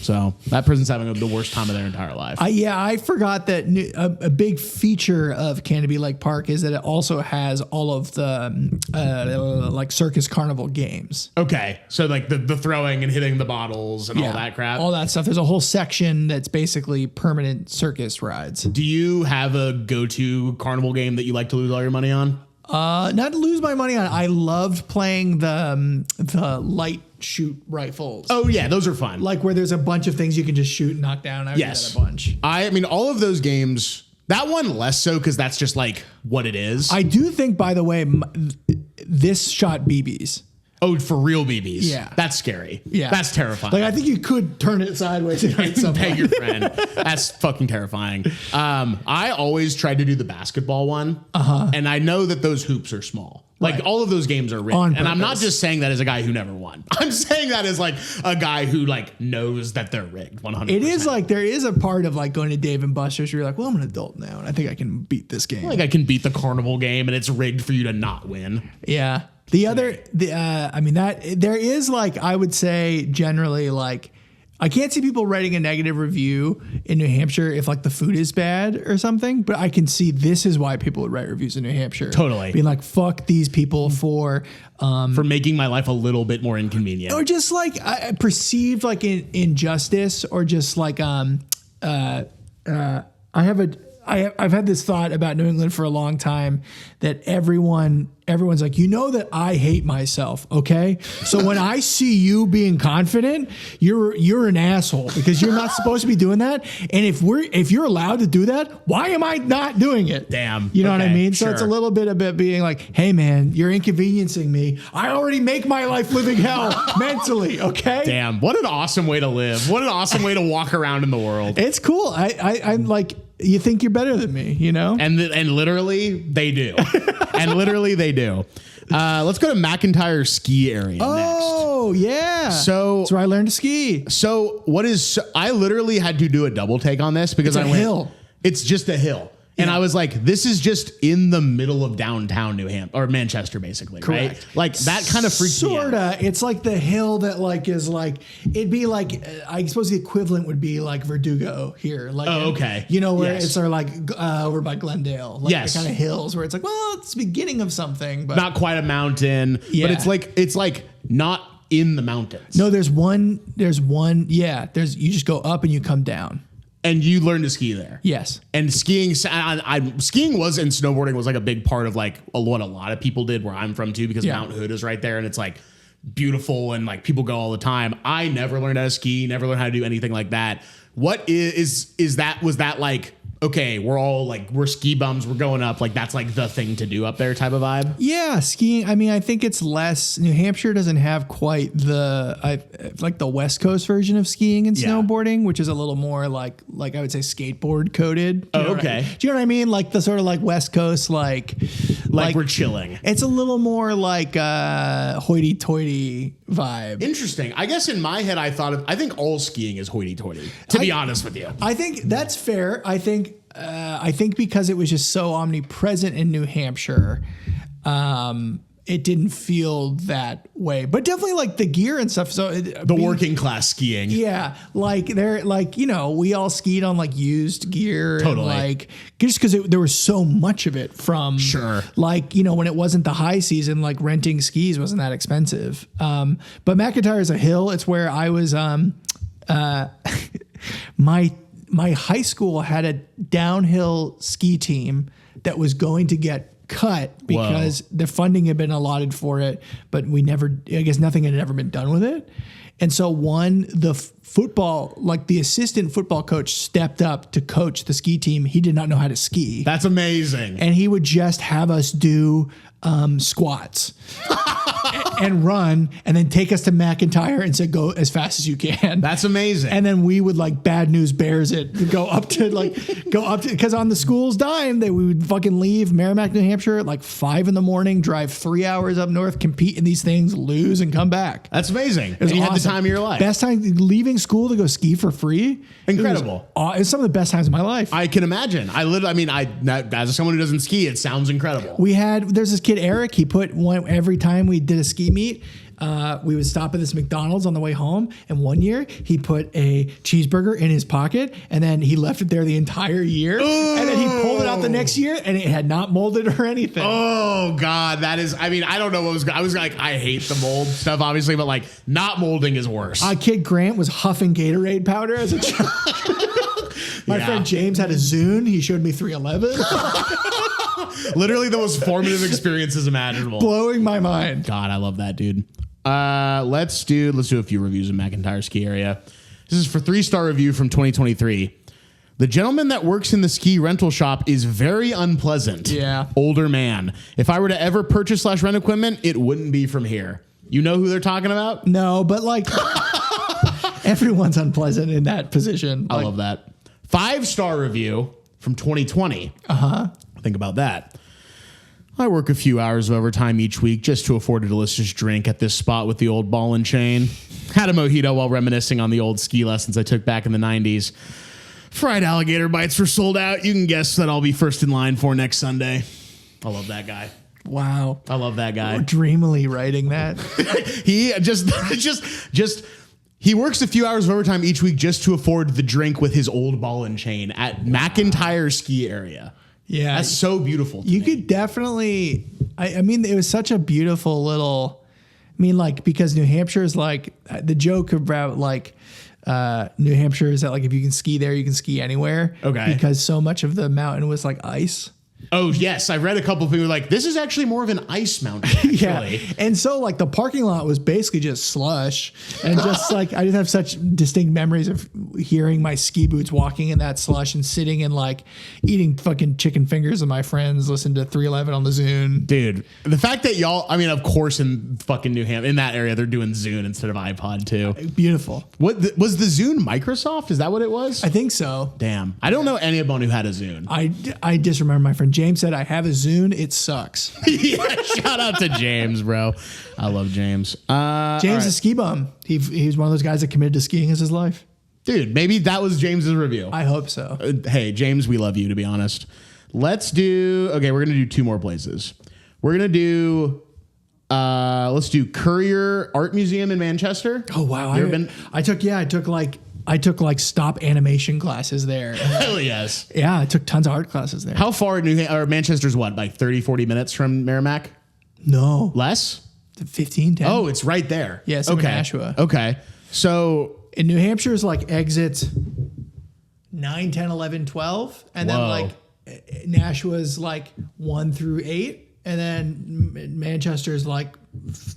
So that person's having the worst time of their entire life. I forgot that a big feature of Canopy Lake Park is that it also has all of the like circus carnival games. Okay, so like the throwing and hitting the bottles and all that crap. All that stuff. There's a whole section that's basically permanent circus rides. Do you have a go-to carnival game that you like to lose all your money on? Not to lose my money on. I loved playing the light shoot rifles. Oh yeah, those are fun. Like where there's a bunch of things you can just shoot and knock down. I would do that a bunch. I mean, all of those games. That one less so because that's just like what it is. I do think, by the way, this shot BBs. Oh, for real BBs. Yeah. That's scary. Yeah. That's terrifying. Like, I think you could turn it sideways and hit someone. Peg your friend. That's fucking terrifying. I always tried to do the basketball one. And I know that those hoops are small. Like all of those games are rigged. And I'm not just saying that as a guy who never won. I'm saying that as like a guy who like knows that they're rigged 100%. It is like there is a part of like going to Dave and Buster's where you're like, well, I'm an adult now and I think I can beat this game. Like I can beat the carnival game and it's rigged for you to not win. Yeah. I mean, that there is like, I would say generally like, I can't see people writing a negative review in New Hampshire if like the food is bad or something, but I can see this is why people would write reviews in New Hampshire. Totally. Being like, fuck these people for making my life a little bit more inconvenient. Or just like perceived like injustice or just like, I've had this thought about New England for a long time that everyone's like, you know that I hate myself, okay? So when I see you being confident, you're an asshole because you're not supposed to be doing that. And if you're allowed to do that, why am I not doing it? Damn. You know what I mean? Sure. So it's a little bit about being like, hey man, you're inconveniencing me. I already make my life living hell mentally, okay? Damn. What an awesome way to live. What an awesome way to walk around in the world. It's cool. I'm like, you think you're better than me, you know? And literally they do. And literally they do. Let's go to McIntyre ski area next. Oh, yeah. So that's where I learned to ski. So I literally had to do a double take on this because It's a hill. It's just a hill. And Yeah. I was like, this is just in the middle of downtown New Hampshire or Manchester, basically, Correct. right? Like that kind of freaks me out. Sorta. It's like the hill that like is like it'd be like I suppose the equivalent would be like Verdugo here. Like Okay. You know where Yes. it's sort of like over by Glendale. Like Yes. the kind of hills where it's like, well, it's the beginning of something, but Not quite a mountain, Yeah. but it's like not in the mountains. no, there's one. Yeah, you just go up and you come down. And you learn to ski there. Yes. And skiing, skiing was and snowboarding was like a big part of like what a lot of people did where I'm from too, because Yeah. Mount Hood is right there and it's like beautiful and like people go all the time. I never learned how to ski, never learned how to do anything like that. What was that like, okay, we're ski bums, we're going up, like that's like the thing to do up there type of vibe? Yeah, skiing. I mean, I think it's less. New Hampshire doesn't have quite like the West Coast version of skiing and Yeah. snowboarding, which is a little more like I would say skateboard coded. Do you know what okay. do you know what I mean? Like the sort of like West Coast, like We're chilling. It's a little more like hoity-toity vibe. Interesting. I guess in my head, I think all skiing is hoity-toity, to be honest with you. I think that's fair. I think because it was just so omnipresent in New Hampshire, it didn't feel that way. But definitely like the gear and stuff. So The working class skiing. yeah, like they're like, you know, we all skied on like used gear. Totally. And like just because there was so much of it from Sure. Like, you know, when it wasn't the high season, like renting skis wasn't that expensive. But McIntyre is a hill. It's where I was. My high school had a downhill ski team that was going to get cut because the funding had been allotted for it, but I guess nothing had ever been done with it. And so the assistant football coach stepped up to coach the ski team. He did not know how to ski. That's amazing. And he would just have us do squats and run and then take us to McIntyre and say, go as fast as you can. That's amazing. And then we would like bad news bears it, go up to because on the school's dime, we would fucking leave Merrimack, New Hampshire at like 5 a.m, drive 3 hours up north, compete in these things, lose and come back. That's amazing. It was And you had the awesome. time of your life. Best time leaving school to go ski for free. Incredible. It was some of the best times of my life. I can imagine. As someone who doesn't ski, it sounds incredible. There's this kid, Eric, he put every time we did a ski meet, we would stop at this McDonald's on the way home. And one year he put a cheeseburger in his pocket and then he left it there the entire year. Ooh. And then he pulled it out the next year and it had not molded or anything. Oh God, that is. I mean, I don't know what was. I was like, I hate the mold stuff, obviously, but like not molding is worse. Kid Grant was huffing Gatorade powder as a child. My friend James had a Zune. He showed me 311. Literally the most formative experiences imaginable. Blowing my mind. God, I love that, dude. Let's do a few reviews of McIntyre Ski Area. This is for 3-star review from 2023. The gentleman that works in the ski rental shop is very unpleasant. Yeah. Older man. If I were to ever purchase / rent equipment, it wouldn't be from here. You know who they're talking about? No, but like everyone's unpleasant in that position. I love that. 5-star review from 2020. Think about that. I work a few hours of overtime each week just to afford a delicious drink at this spot with the old ball and chain. Had a mojito while reminiscing on the old ski lessons I took back in the 90s. Fried alligator bites were sold out. You can guess that I'll be first in line for next Sunday. I love that guy. Wow. I love that guy. Dreamily writing that. He he works a few hours of overtime each week just to afford the drink with his old ball and chain at McIntyre Ski Area. Yeah. That's so beautiful. You could definitely, I mean, it was such a beautiful little, I mean, like, because New Hampshire is like, the joke about like, New Hampshire is that like, if you can ski there, you can ski anywhere. Okay. Because so much of the mountain was like ice. Oh, yes. I read a couple of people like, this is actually more of an ice mountain, actually. Yeah. And so like the parking lot was basically just slush. And just like, I just have such distinct memories of hearing my ski boots walking in that slush and sitting and like eating fucking chicken fingers with my friends, listen to 311 on the Zune. Dude, the fact that y'all, I mean, of course, in fucking New Hampshire, in that area, they're doing Zune instead of iPod too. Beautiful. Was the Zune Microsoft? Is that what it was? I think so. Damn. I don't know anyone who had a Zune. I just remember my friend James said, I have a Zune. It sucks. Yeah, shout out to James, bro. I love James. James is a ski bum. He's one of those guys that committed to skiing as his life. Dude, maybe that was James's review. I hope so. Hey, James, we love you, to be honest. Let's do we're gonna do 2 more places. We're gonna do let's do Currier Art Museum in Manchester. Oh wow. You ever been? I took like stop animation classes there. Hell yes. Yeah, I took tons of art classes there. How far Manchester's what, like 30, 40 minutes from Merrimack? No. Less? 15, 10. Oh, it's right there. Yeah, so in Nashua. Okay. So in New Hampshire is like exit 9, 10, 11, 12. And then like Nashua's like 1 through 8. And then Manchester is like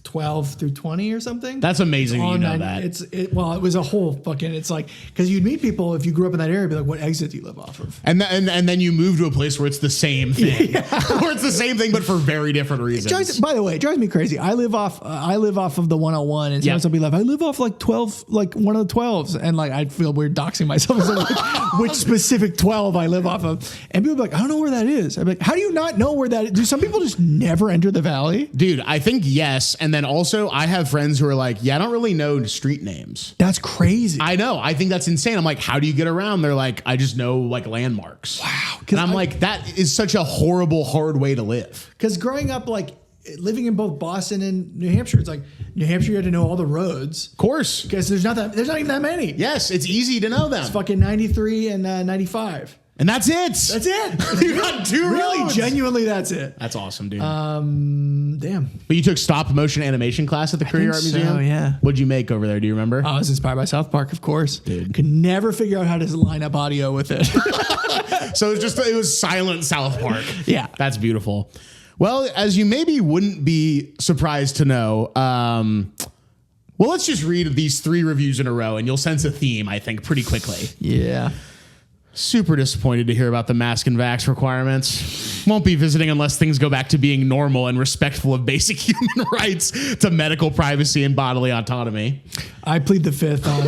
12 through 20 or something. That's amazing. You know that. It was a whole fucking, it's like, because you'd meet people if you grew up in that area, be like, what exit do you live off of? And then you move to a place where it's the same thing, where it's the same thing, but for very different reasons. By the way, it drives me crazy. I live off of the 101 and sometimes I'll be like, I live off like 12, like one of the 12s. And like, I'd feel weird doxing myself. As like, which specific 12 I live off of. And people be like, I don't know where that is. I'm like, how do you not know where that is? Do some people just never enter the valley? Dude, I think yes. And then also I have friends who are like, yeah, I don't really know street names. That's crazy. I know. I think that's insane. I'm like, how do you get around? They're like, I just know like landmarks. Wow. And I'm like, that is such a horrible, hard way to live. Because growing up, like living in both Boston and New Hampshire, it's like New Hampshire, you had to know all the roads. Of course. Because there's not even that many. Yes, it's easy to know them. It's fucking 93 and 95. And that's it. That's it. You got 2 really, roads. genuinely, that's it. That's awesome, dude. Damn. But you took stop motion animation class at the Currier Art Museum? So, yeah. What'd you make over there? Do you remember? I was inspired by South Park, of course. Dude. Could never figure out how to line up audio with it. So it was silent South Park. Yeah. That's beautiful. Well, as you maybe wouldn't be surprised to know, well, let's just read these 3 reviews in a row and you'll sense a theme, I think, pretty quickly. Yeah. Super disappointed to hear about the mask and vax requirements. Won't be visiting unless things go back to being normal and respectful of basic human rights to medical privacy and bodily autonomy. I plead the fifth on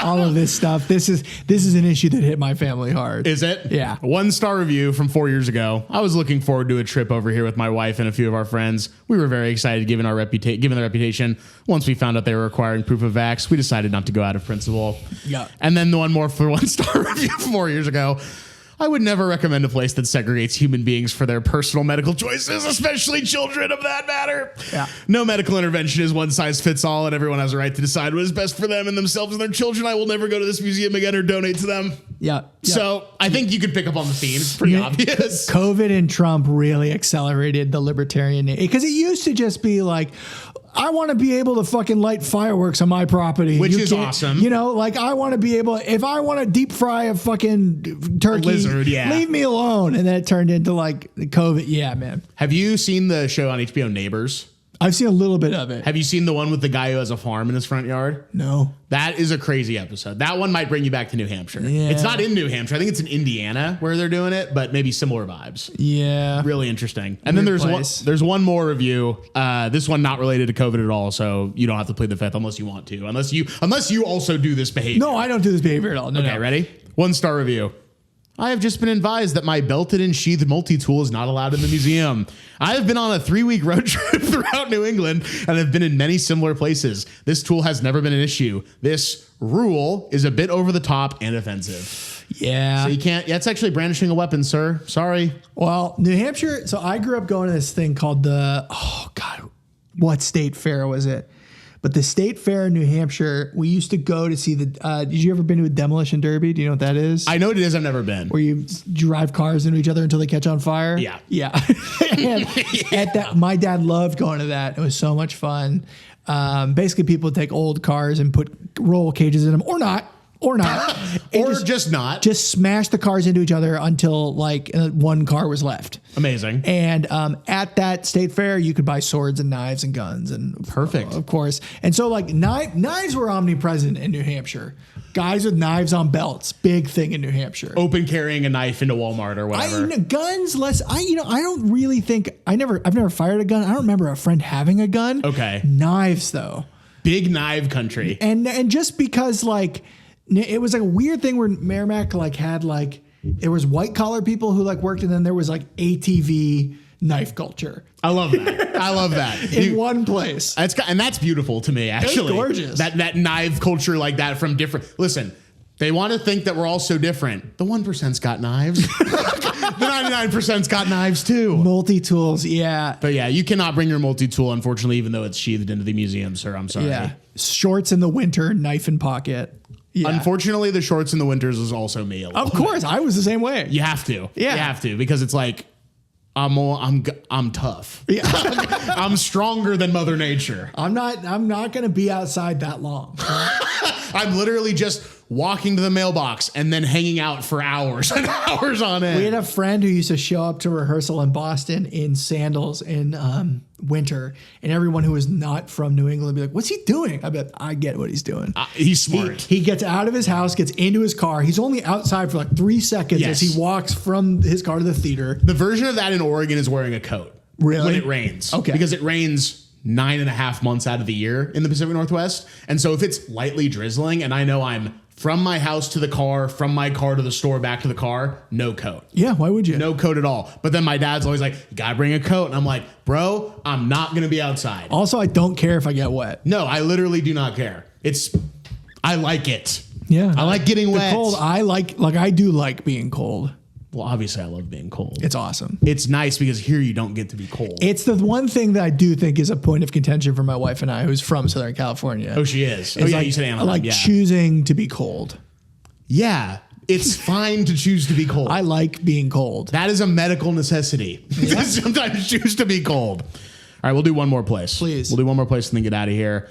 all of this stuff. This is an issue that hit my family hard. Is it? Yeah. 1-star review from 4 years ago. I was looking forward to a trip over here with my wife and a few of our friends. We were very excited given the reputation. Once we found out they were requiring proof of vax, we decided not to go out of principle. Yeah. And then the one more for 1-star review from 4 years ago. I would never recommend a place that segregates human beings for their personal medical choices, especially children of that matter. Yeah. No medical intervention is one size fits all, and everyone has a right to decide what is best for them and themselves and their children. I will never go to this museum again or donate to them. Yeah. So I think you could pick up on the theme. It's pretty obvious. COVID and Trump really accelerated the libertarian, because it used to just be like, I want to be able to fucking light fireworks on my property. Which is awesome. You know, like I want to be able, if I want to deep fry a fucking turkey, lizard, yeah. leave me alone. And then it turned into like COVID. Yeah, man. Have you seen the show on HBO Neighbors? I've seen a little bit of it. Have you seen the one with the guy who has a farm in his front yard? No. That is a crazy episode. That one might bring you back to New Hampshire. Yeah. It's not in New Hampshire. I think it's in Indiana where they're doing it, but maybe similar vibes. Yeah. Really interesting. And then there's one more review. This one not related to COVID at all, so you don't have to plead the fifth unless you want to. Unless you also do this behavior. No, I don't do this behavior at all. No, Okay, no. ready? 1-star review. I have just been advised that my belted and sheathed multi-tool is not allowed in the museum. I have been on a 3-week road trip throughout New England and have been in many similar places. This tool has never been an issue. This rule is a bit over the top and offensive. Yeah. So you can't, it's actually brandishing a weapon, sir. Sorry. Well, New Hampshire. So I grew up going to this thing called what state fair was it? But the state fair in New Hampshire, we used to go to see the, did you ever been to a demolition derby? Do you know what that is? I know what it is. I've never been. Where you drive cars into each other until they catch on fire? Yeah. Yeah. And at that, my dad loved going to that. It was so much fun. Basically, people would take old cars and put roll cages in them, or not. And just not. Just smash the cars into each other until like one car was left. Amazing. And at that state fair, you could buy swords and knives and guns and perfect, of course. And so like knives were omnipresent in New Hampshire. Guys with knives on belts, big thing in New Hampshire. Open carrying a knife into Walmart or whatever. Guns less. I don't really think I've never fired a gun. I don't remember a friend having a gun. Okay. Knives though. Big knife country. And just because like. It was like a weird thing where Merrimack like had like there was white collar people who like worked, and then there was like ATV knife culture. I love that. I love that. In one place. That's beautiful to me, actually. It's gorgeous. That knife culture like that from different. Listen, they want to think that we're all so different. The 1%'s got knives. The 99%'s got knives too. Multi-tools, yeah. But yeah, you cannot bring your multi-tool, unfortunately, even though it's sheathed into the museum, sir. I'm sorry. Yeah. Shorts in the winter, knife in pocket. Yeah. Unfortunately, the shorts in the winters is also me. Of course, I was the same way. You have to. Yeah. You have to, because it's like I'm tough. Yeah. I'm stronger than Mother Nature. I'm not going to be outside that long. I'm literally just walking to the mailbox and then hanging out for hours and hours on end. We had a friend who used to show up to rehearsal in Boston in sandals in winter, and everyone who was not from New England would be like, "What's he doing?" I bet I get what he's doing. He's smart. He gets out of his house, gets into his car. He's only outside for like 3 seconds as he walks from his car to the theater. The version of that in Oregon is wearing a coat. Really? When it rains. Okay. Because it rains 9.5 months out of the year in the Pacific Northwest. And so if it's lightly drizzling and I know I'm from my house to the car, from my car to the store, back to the car, no coat. Yeah, why would you? No coat at all. But then my dad's always like, you gotta bring a coat. And I'm like, bro, I'm not gonna be outside. Also, I don't care if I get wet. No, I literally do not care. I like it. Yeah. I like getting wet. Cold, I do like being cold. Well, obviously I love being cold. It's awesome. It's nice because here you don't get to be cold. It's the one thing that I do think is a point of contention for my wife and I, who's from Southern California. Oh, she is. It's you said Anaheim. I like choosing to be cold. Yeah, it's fine to choose to be cold. I like being cold. That is a medical necessity. Yeah. Sometimes choose to be cold. All right, we'll do one more place. Please. We'll do one more place and then get out of here.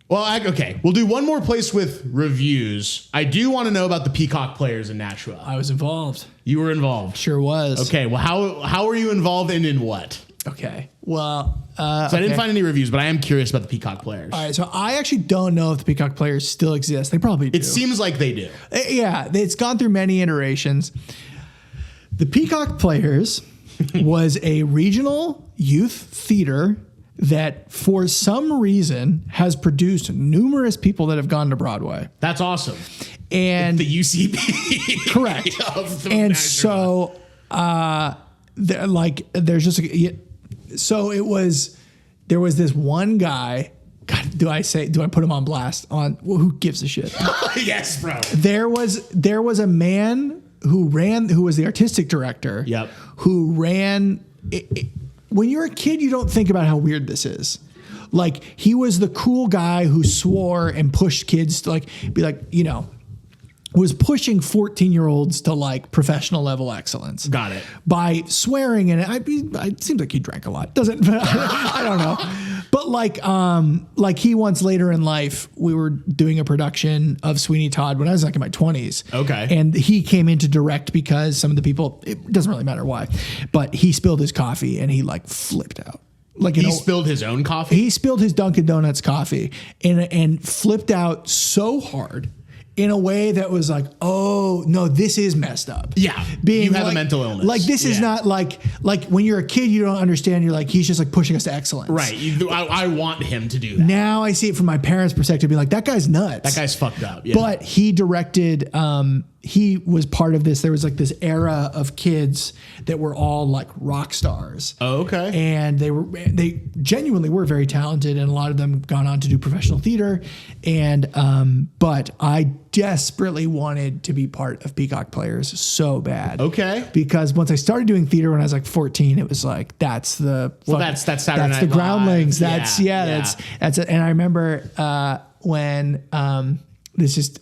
Well, okay. We'll do one more place with reviews. I do want to know about the Peacock players in Nashua. I was involved. You were involved. Sure was. Okay. Well, how were you involved and in what? Okay. Well, so I didn't find any reviews, but I am curious about the Peacock players. All right. So I actually don't know if the Peacock players still exist. They probably do. It seems like they do. Yeah. It's gone through many iterations. The Peacock Players was a regional youth theater that for some reason has produced numerous people that have gone to Broadway. That's awesome. And the UCB. Correct. And so there's just there was this one guy. God, do I put him on blast? Who gives a shit? Yes, bro. There was a man who was the artistic director. Yep. Who ran it. When you're a kid, you don't think about how weird this is. Like, he was the cool guy who swore and pushed kids to be like, was pushing 14-year-olds to like professional level excellence. Got it. By swearing, and it seems like he drank a lot. Doesn't I don't know. But like he once later in life, we were doing a production of Sweeney Todd when I was like in my 20s. Okay. And he came in to direct because some of the people, it doesn't really matter why, but he spilled his coffee and he like flipped out. Like, he spilled his own coffee? He spilled his Dunkin' Donuts coffee and flipped out so hard in a way that was like, oh no, this is messed up. Yeah. You have a mental illness. Like, this is not like when you're a kid, you don't understand. You're like, he's just like pushing us to excellence. Right. I want him to do that. Now I see it from my parents' perspective, being like, that guy's nuts. That guy's fucked up. Yeah. But he directed, he was part of this. There was like this era of kids that were all like rock stars. Oh, okay. And they genuinely were very talented, and a lot of them gone on to do professional theater. And but I desperately wanted to be part of Peacock Players so bad. Okay. Because once I started doing theater when I was like 14, it was like that's the that's Saturday Night the Live. Groundlings. That's That's it. And I remember when this just.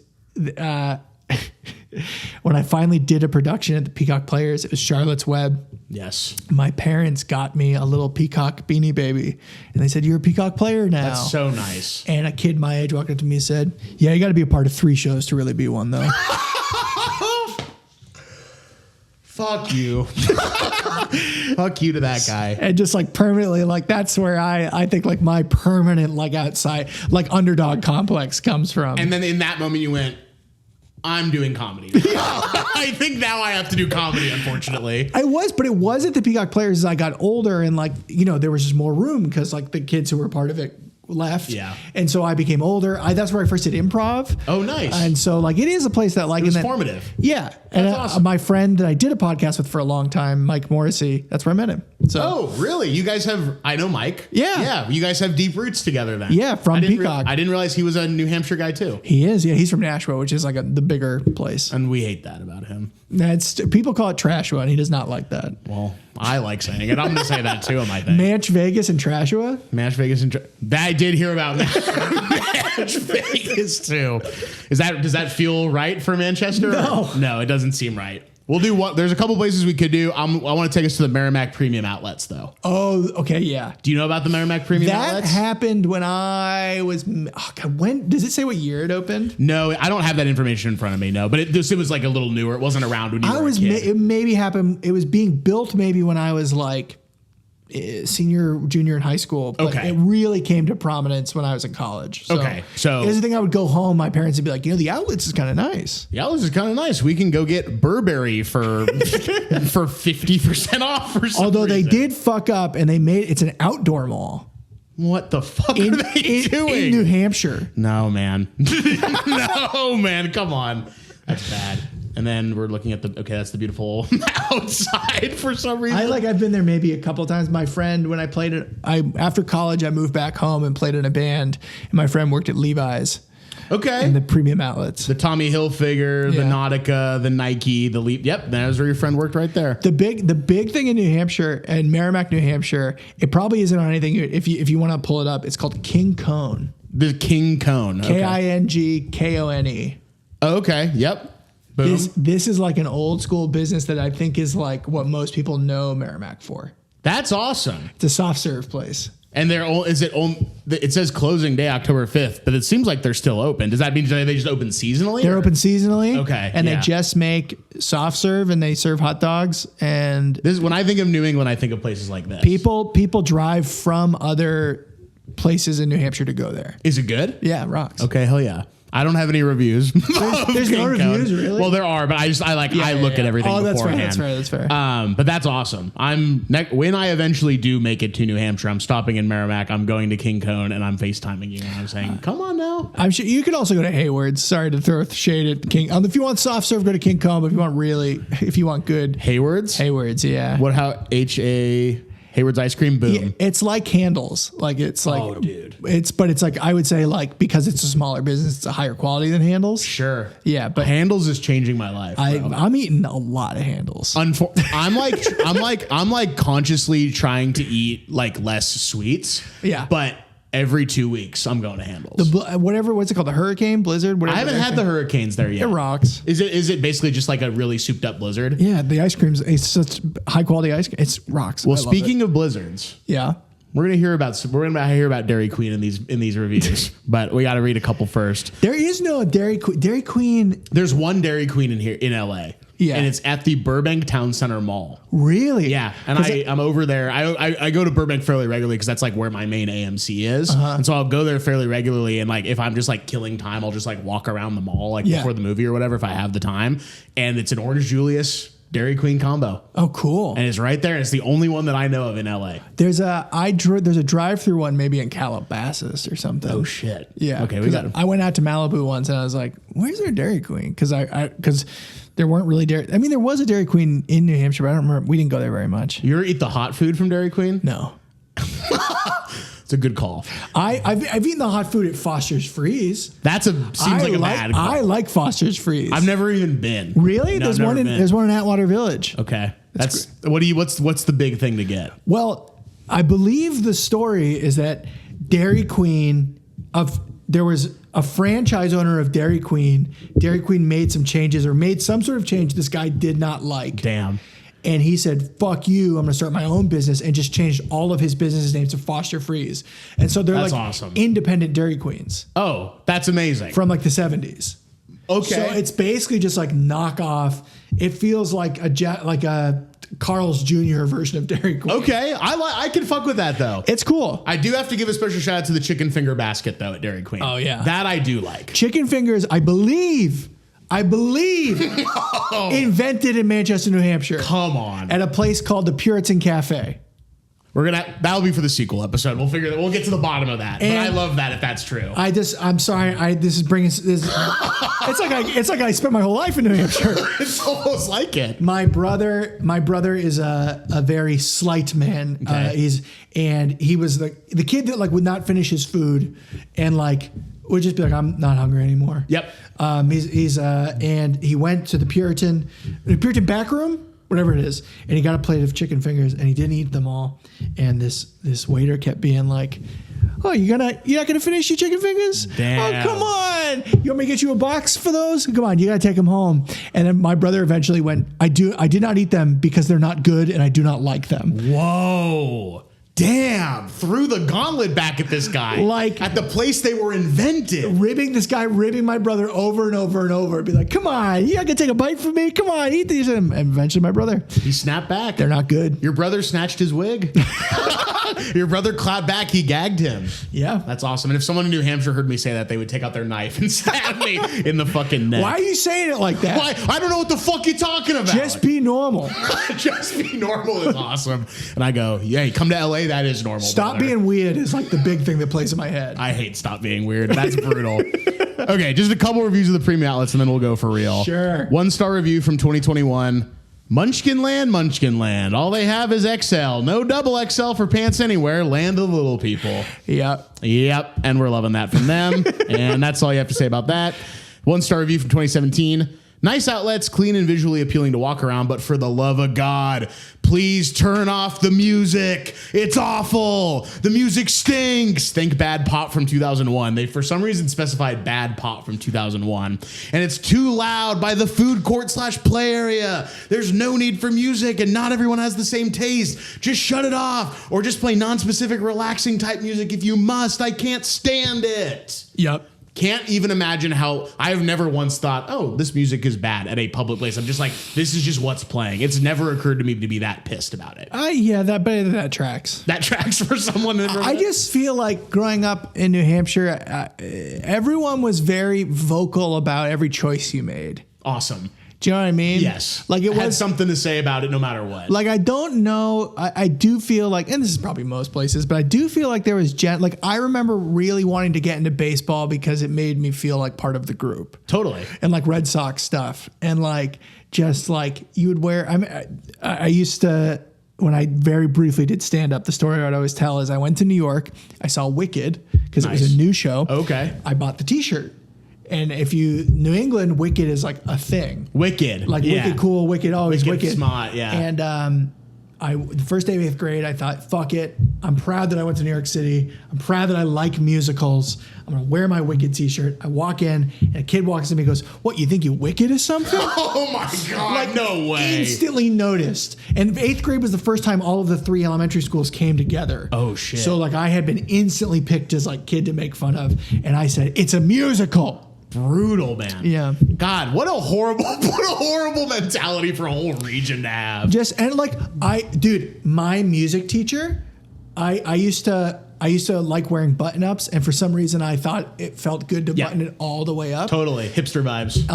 When I finally did a production at the Peacock Players, it was Charlotte's Web. Yes. My parents got me a little peacock beanie baby, and they said, "You're a Peacock player now." That's so nice. And a kid my age walked up to me and said, "Yeah, you got to be a part of 3 shows to really be one, though." Fuck you. Fuck you to that guy. And just like permanently, like that's where I think like my permanent like outside like underdog complex comes from. And then in that moment you went, I'm doing comedy. I think now I have to do comedy, unfortunately. But it was at the Peacock Players as I got older, and like, there was just more room because like the kids who were part of it left. Yeah. And so I became older. That's where I first did improv. Oh, nice. And so like it is a place that like it was formative. Yeah. And awesome. My friend that I did a podcast with for a long time, Mike Morrissey, that's where I met him. So Oh, really? You guys have, I know Mike. Yeah. Yeah. You guys have deep roots together then. Yeah, from Peacock. I didn't realize he was a New Hampshire guy too. He is. Yeah. He's from Nashua, which is like the bigger place. And we hate that about him. People call it Trashua, and he does not like that. Well, I like saying it. I'm going to say that too, I think. Manch Vegas and Trashua? Manch Vegas and I did hear about Manch Vegas too. Does that feel right for Manchester? No, it doesn't seem right. We'll do what? There's a couple places we could do. I want to take us to the Merrimack Premium Outlets, though. Oh, okay, yeah. Do you know about the Merrimack Premium Outlets? That happened when I was. Oh God, when does it say what year it opened? No, I don't have that information in front of me. No, but it was like a little newer. It wasn't around when you were a kid. It maybe happened. It was being built maybe when I was like senior, junior in high school. But Okay. it really came to prominence when I was in college. So Okay, so- it was the thing I would go home. My parents would be like, the Outlets is kind of nice. Yeah, this is kind of nice. We can go get Burberry for 50% off or something. Although they did fuck up and it's an outdoor mall. What the fuck are they doing? In New Hampshire. No, man. No, man. Come on. That's bad. And then we're looking at that's the beautiful outside for some reason. I've been there maybe a couple of times. My friend, when I played it, after college, I moved back home and played in a band. And my friend worked at Levi's. Okay. In the premium outlets. The Tommy Hilfiger, the Nautica, the Nike, the Leap. Yep. That's where your friend worked right there. The big thing in New Hampshire and Merrimack, New Hampshire, it probably isn't on anything. If you want to pull it up, it's called King Cone. The King Cone. Okay. KINGKONE. Oh, okay. Yep. Boom. This is like an old school business that I think is like what most people know Merrimack for. That's awesome. It's a soft serve place. And it says closing day October 5th, but it seems like they're still open. Does that mean they just open seasonally? They're open seasonally. Okay. And they just make soft serve and they serve hot dogs. And this is when I think of New England, I think of places like this. People drive from other places in New Hampshire to go there. Is it good? Yeah, it rocks. Okay, hell yeah. I don't have any reviews. There's no reviews, really? Well, there are, but I look at everything beforehand. That's fair. But that's awesome. When I eventually do make it to New Hampshire, I'm stopping in Merrimack. I'm going to King Cone, and I'm FaceTiming you, and I'm saying, "Come on now." I'm sure you could also go to Hayward's. Sorry to throw shade at King. If you want soft serve, go to King Cone. But if you want good Hayward's, yeah. How HA? Hayward's ice cream, boom. Yeah, it's like Handles. Like it's like, Oh, dude. It's like, I would say like, because it's a smaller business, it's a higher quality than Handles. Sure. Yeah, but Handles is changing my life. Bro. I'm eating a lot of Handles. I'm like consciously trying to eat like less sweets. Yeah. But every 2 weeks I'm going to Handles. What's it called? The Hurricane Blizzard? Whatever. I haven't had the Hurricanes there yet. It rocks. Is it basically just like a really souped up blizzard? Yeah, the ice cream's it's such high quality ice cream. It's rocks. Well, I love speaking of blizzards, yeah. we're gonna hear about Dairy Queen in these reviews, but we got to read a couple first. There is no Dairy Queen. Dairy Queen. There's one Dairy Queen in LA. Yeah. And it's at the Burbank Town Center Mall. Really? Yeah. And I'm over there. I go to Burbank fairly regularly because that's like where my main AMC is. And so I'll go there fairly regularly. And like if I'm just like killing time, I'll just like walk around the mall like before the movie or whatever if I have the time. And it's an Orange Julius Dairy Queen combo. Oh, cool. And it's right there. And it's the only one that I know of in LA. There's a drive-through one maybe in Calabasas or something. Oh shit. Yeah. Okay, we got it. I went out to Malibu once and I was like, "Where's their Dairy Queen?" Because there weren't really Dairy. I mean, there was a Dairy Queen in New Hampshire, but I don't remember. We didn't go there very much. You ever eat the hot food from Dairy Queen? No. It's a good call. I've eaten the hot food at Foster's Freeze. Seems like a bad call. I like Foster's Freeze. I've never even been. Really? No, there's I've one never in been. there's one in Atwater Village. Okay. What's the big thing to get? Well, I believe the story is that Dairy Queen there was a franchise owner of Dairy Queen. Dairy Queen made some changes or made some sort of change this guy did not like. Damn. And he said, "Fuck you, I'm going to start my own business," and just changed all of his business names to Foster Freeze. And so they're That's like awesome. independent Dairy Queens Oh, that's amazing. from like the 70s. Okay. So it's basically just like knockoff. It feels like a Carl's Jr. version of Dairy Queen. Okay. I can fuck with that though. It's cool. I do have to give a special shout out to the chicken finger basket though at Dairy Queen. Oh, yeah. That I do like. Chicken fingers, I believe invented in Manchester, New Hampshire. Come on. At a place called the Puritan Cafe. That'll be for the sequel episode. We'll get to the bottom of that. And but I love that if that's true. I'm sorry. This is bringing this. It's like I spent my whole life in New Hampshire. It's almost like it. My brother is a very slight man. Okay. He was the kid that like would not finish his food and like would just be like, "I'm not hungry anymore." Yep. And he went to the Puritan back room, whatever it is, and he got a plate of chicken fingers and he didn't eat them all. And this waiter kept being like, "Oh, you're not gonna finish your chicken fingers? Damn. Oh, come on! You want me to get you a box for those? Come on, you gotta take them home." And then my brother eventually went, I did not eat them because they're not good and I do not like them." Whoa. Damn. Threw the gauntlet back at this guy. Like- at the place they were invented. ribbing my brother over and over and over. Be like, "Come on, you not gonna take a bite from me? Come on, eat these." And eventually my brother, He snapped back. they're not good. Your brother snatched his wig. Your brother clapped back. He gagged him. Yeah. That's awesome. And if someone in New Hampshire heard me say that, they would take out their knife and stab me in the fucking neck. Why are you saying it like that? Why? I don't know what the fuck you're talking about. Just be normal. Just be normal is awesome. And I go, yeah, you come to LA, that is normal. Stop brother. being weird is like the big thing that plays in my head. I hate stop being weird. That's brutal. Okay, just a couple reviews of the premium outlets and then we'll go for real. Sure. 1-star review from 2021. Munchkin Land. All they have is XL. No double XL for pants anywhere. Land of the little people. Yep. And we're loving that from them. And that's all you have to say about that. 1-star review from 2017. Nice outlets, clean and visually appealing to walk around, but for the love of God, please turn off the music. It's awful. The music stinks. Think Bad Pop from 2001. They, for some reason, specified Bad Pop from 2001. And it's too loud by the food court / play area. There's no need for music, and not everyone has the same taste. Just shut it off, or just play non-specific, relaxing type music if you must. I can't stand it. Yep. Can't even imagine how I've never once thought, oh, this music is bad at a public place. I'm just like, this is just what's playing. It's never occurred to me to be that pissed about it. That tracks. That tracks for someone. I just feel like growing up in New Hampshire, everyone was very vocal about every choice you made. Awesome. Do you know what I mean? Yes. Like it had was something to say about it no matter what. like, I don't know. I do feel like, and this is probably most places, but I do feel like there was like, I remember really wanting to get into baseball because it made me feel like part of the group. Totally. And like Red Sox stuff. And like, just like you would wear, I used to, when I very briefly did stand up, the story I'd always tell is I went to New York. I saw Wicked because it was a new show. Okay. I bought the T-shirt. And if you New England, Wicked is like a thing. Wicked. Like Wicked cool, Wicked always Wicked. Smart, yeah. And the first day of 8th grade, I thought, fuck it. I'm proud that I went to New York City. I'm proud that I like musicals. I'm going to wear my Wicked T-shirt. I walk in, and a kid walks in and goes, what, you think you Wicked is something? Oh, my God. Like, no way. Instantly noticed. And 8th grade was the first time all of the 3 elementary schools came together. Oh, shit. So, like, I had been instantly picked as, like, kid to make fun of. And I said, it's a musical. Brutal, man. Yeah. God, what a horrible mentality for a whole region to have. My music teacher, I used to like wearing button-ups, and for some reason I thought it felt good to button it all the way up. Totally. Hipster vibes.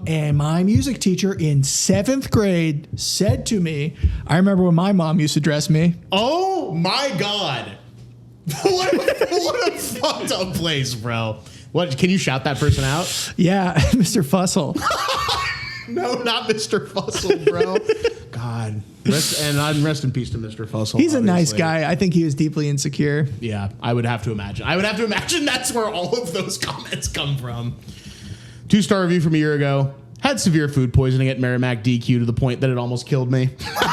And my music teacher in 7th grade said to me, I remember when my mom used to dress me. Oh my God. What a fucked up place, bro. What, can you shout that person out? Yeah, Mr. Fussell. No, not Mr. Fussell, bro. God. Rest in peace to Mr. Fussell. He's a nice guy. I think he was deeply insecure. Yeah, I would have to imagine. That's where all of those comments come from. 2-star review from a year ago. Had severe food poisoning at Merrimack DQ to the point that it almost killed me.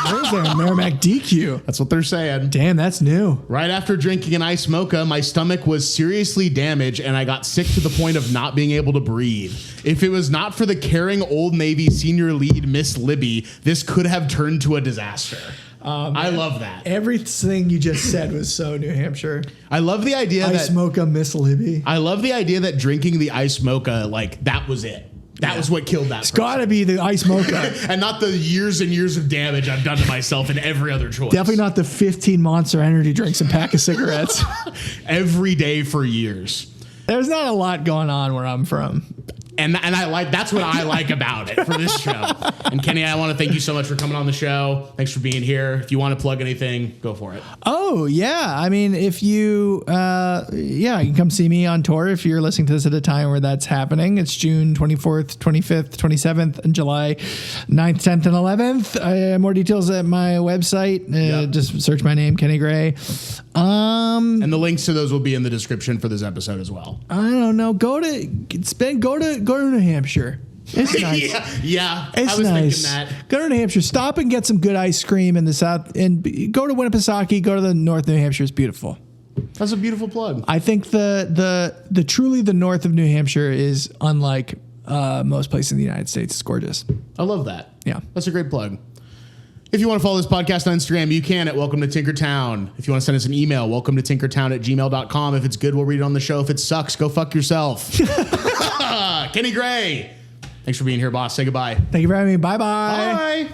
Where's there Merrimack DQ? That's what they're saying. Damn, that's new. Right after drinking an ice mocha, my stomach was seriously damaged and I got sick to the point of not being able to breathe. If it was not for the caring Old Navy senior lead, Miss Libby, this could have turned to a disaster. I love that. Everything you just said was so New Hampshire. I love the idea Ice mocha, Miss Libby. I love the idea that drinking the ice mocha, like, that was it. That was what killed that It's person. got to be the ice mocha. And not the years and years of damage I've done to myself in every other choice. Definitely not the 15 Monster Energy drinks and pack of cigarettes. Every day for years. There's not a lot going on where I'm from. And that's what I like about it for this show. And Kenny, I want to thank you so much for coming on the show. Thanks for being here. If you want to plug anything, go for it. Oh, yeah. I mean, if you, you can come see me on tour if you're listening to this at a time where that's happening. It's June 24th, 25th, 27th, and July 9th, 10th, and 11th. More details at my website. Just search my name, Kenny Gray. And the links to those will be in the description for this episode as well. I don't know. Go to New Hampshire. It's nice. yeah. It's I was nice. thinking that. Go to New Hampshire. Stop and get some good ice cream in the south, and go to Winnipesaukee. Go to the north. New Hampshire is beautiful. That's a beautiful plug. I think the truly the north of New Hampshire is unlike most places in the United States. It's gorgeous. I love that. Yeah. That's a great plug. If you want to follow this podcast on Instagram, you can at Welcome to Tinkertown. If you want to send us an email, welcome to tinkertown@gmail.com. If it's good, we'll read it on the show. If it sucks, go fuck yourself. Kenny Gray. Thanks for being here, boss. Say goodbye. Thank you for having me. Bye-bye. Bye.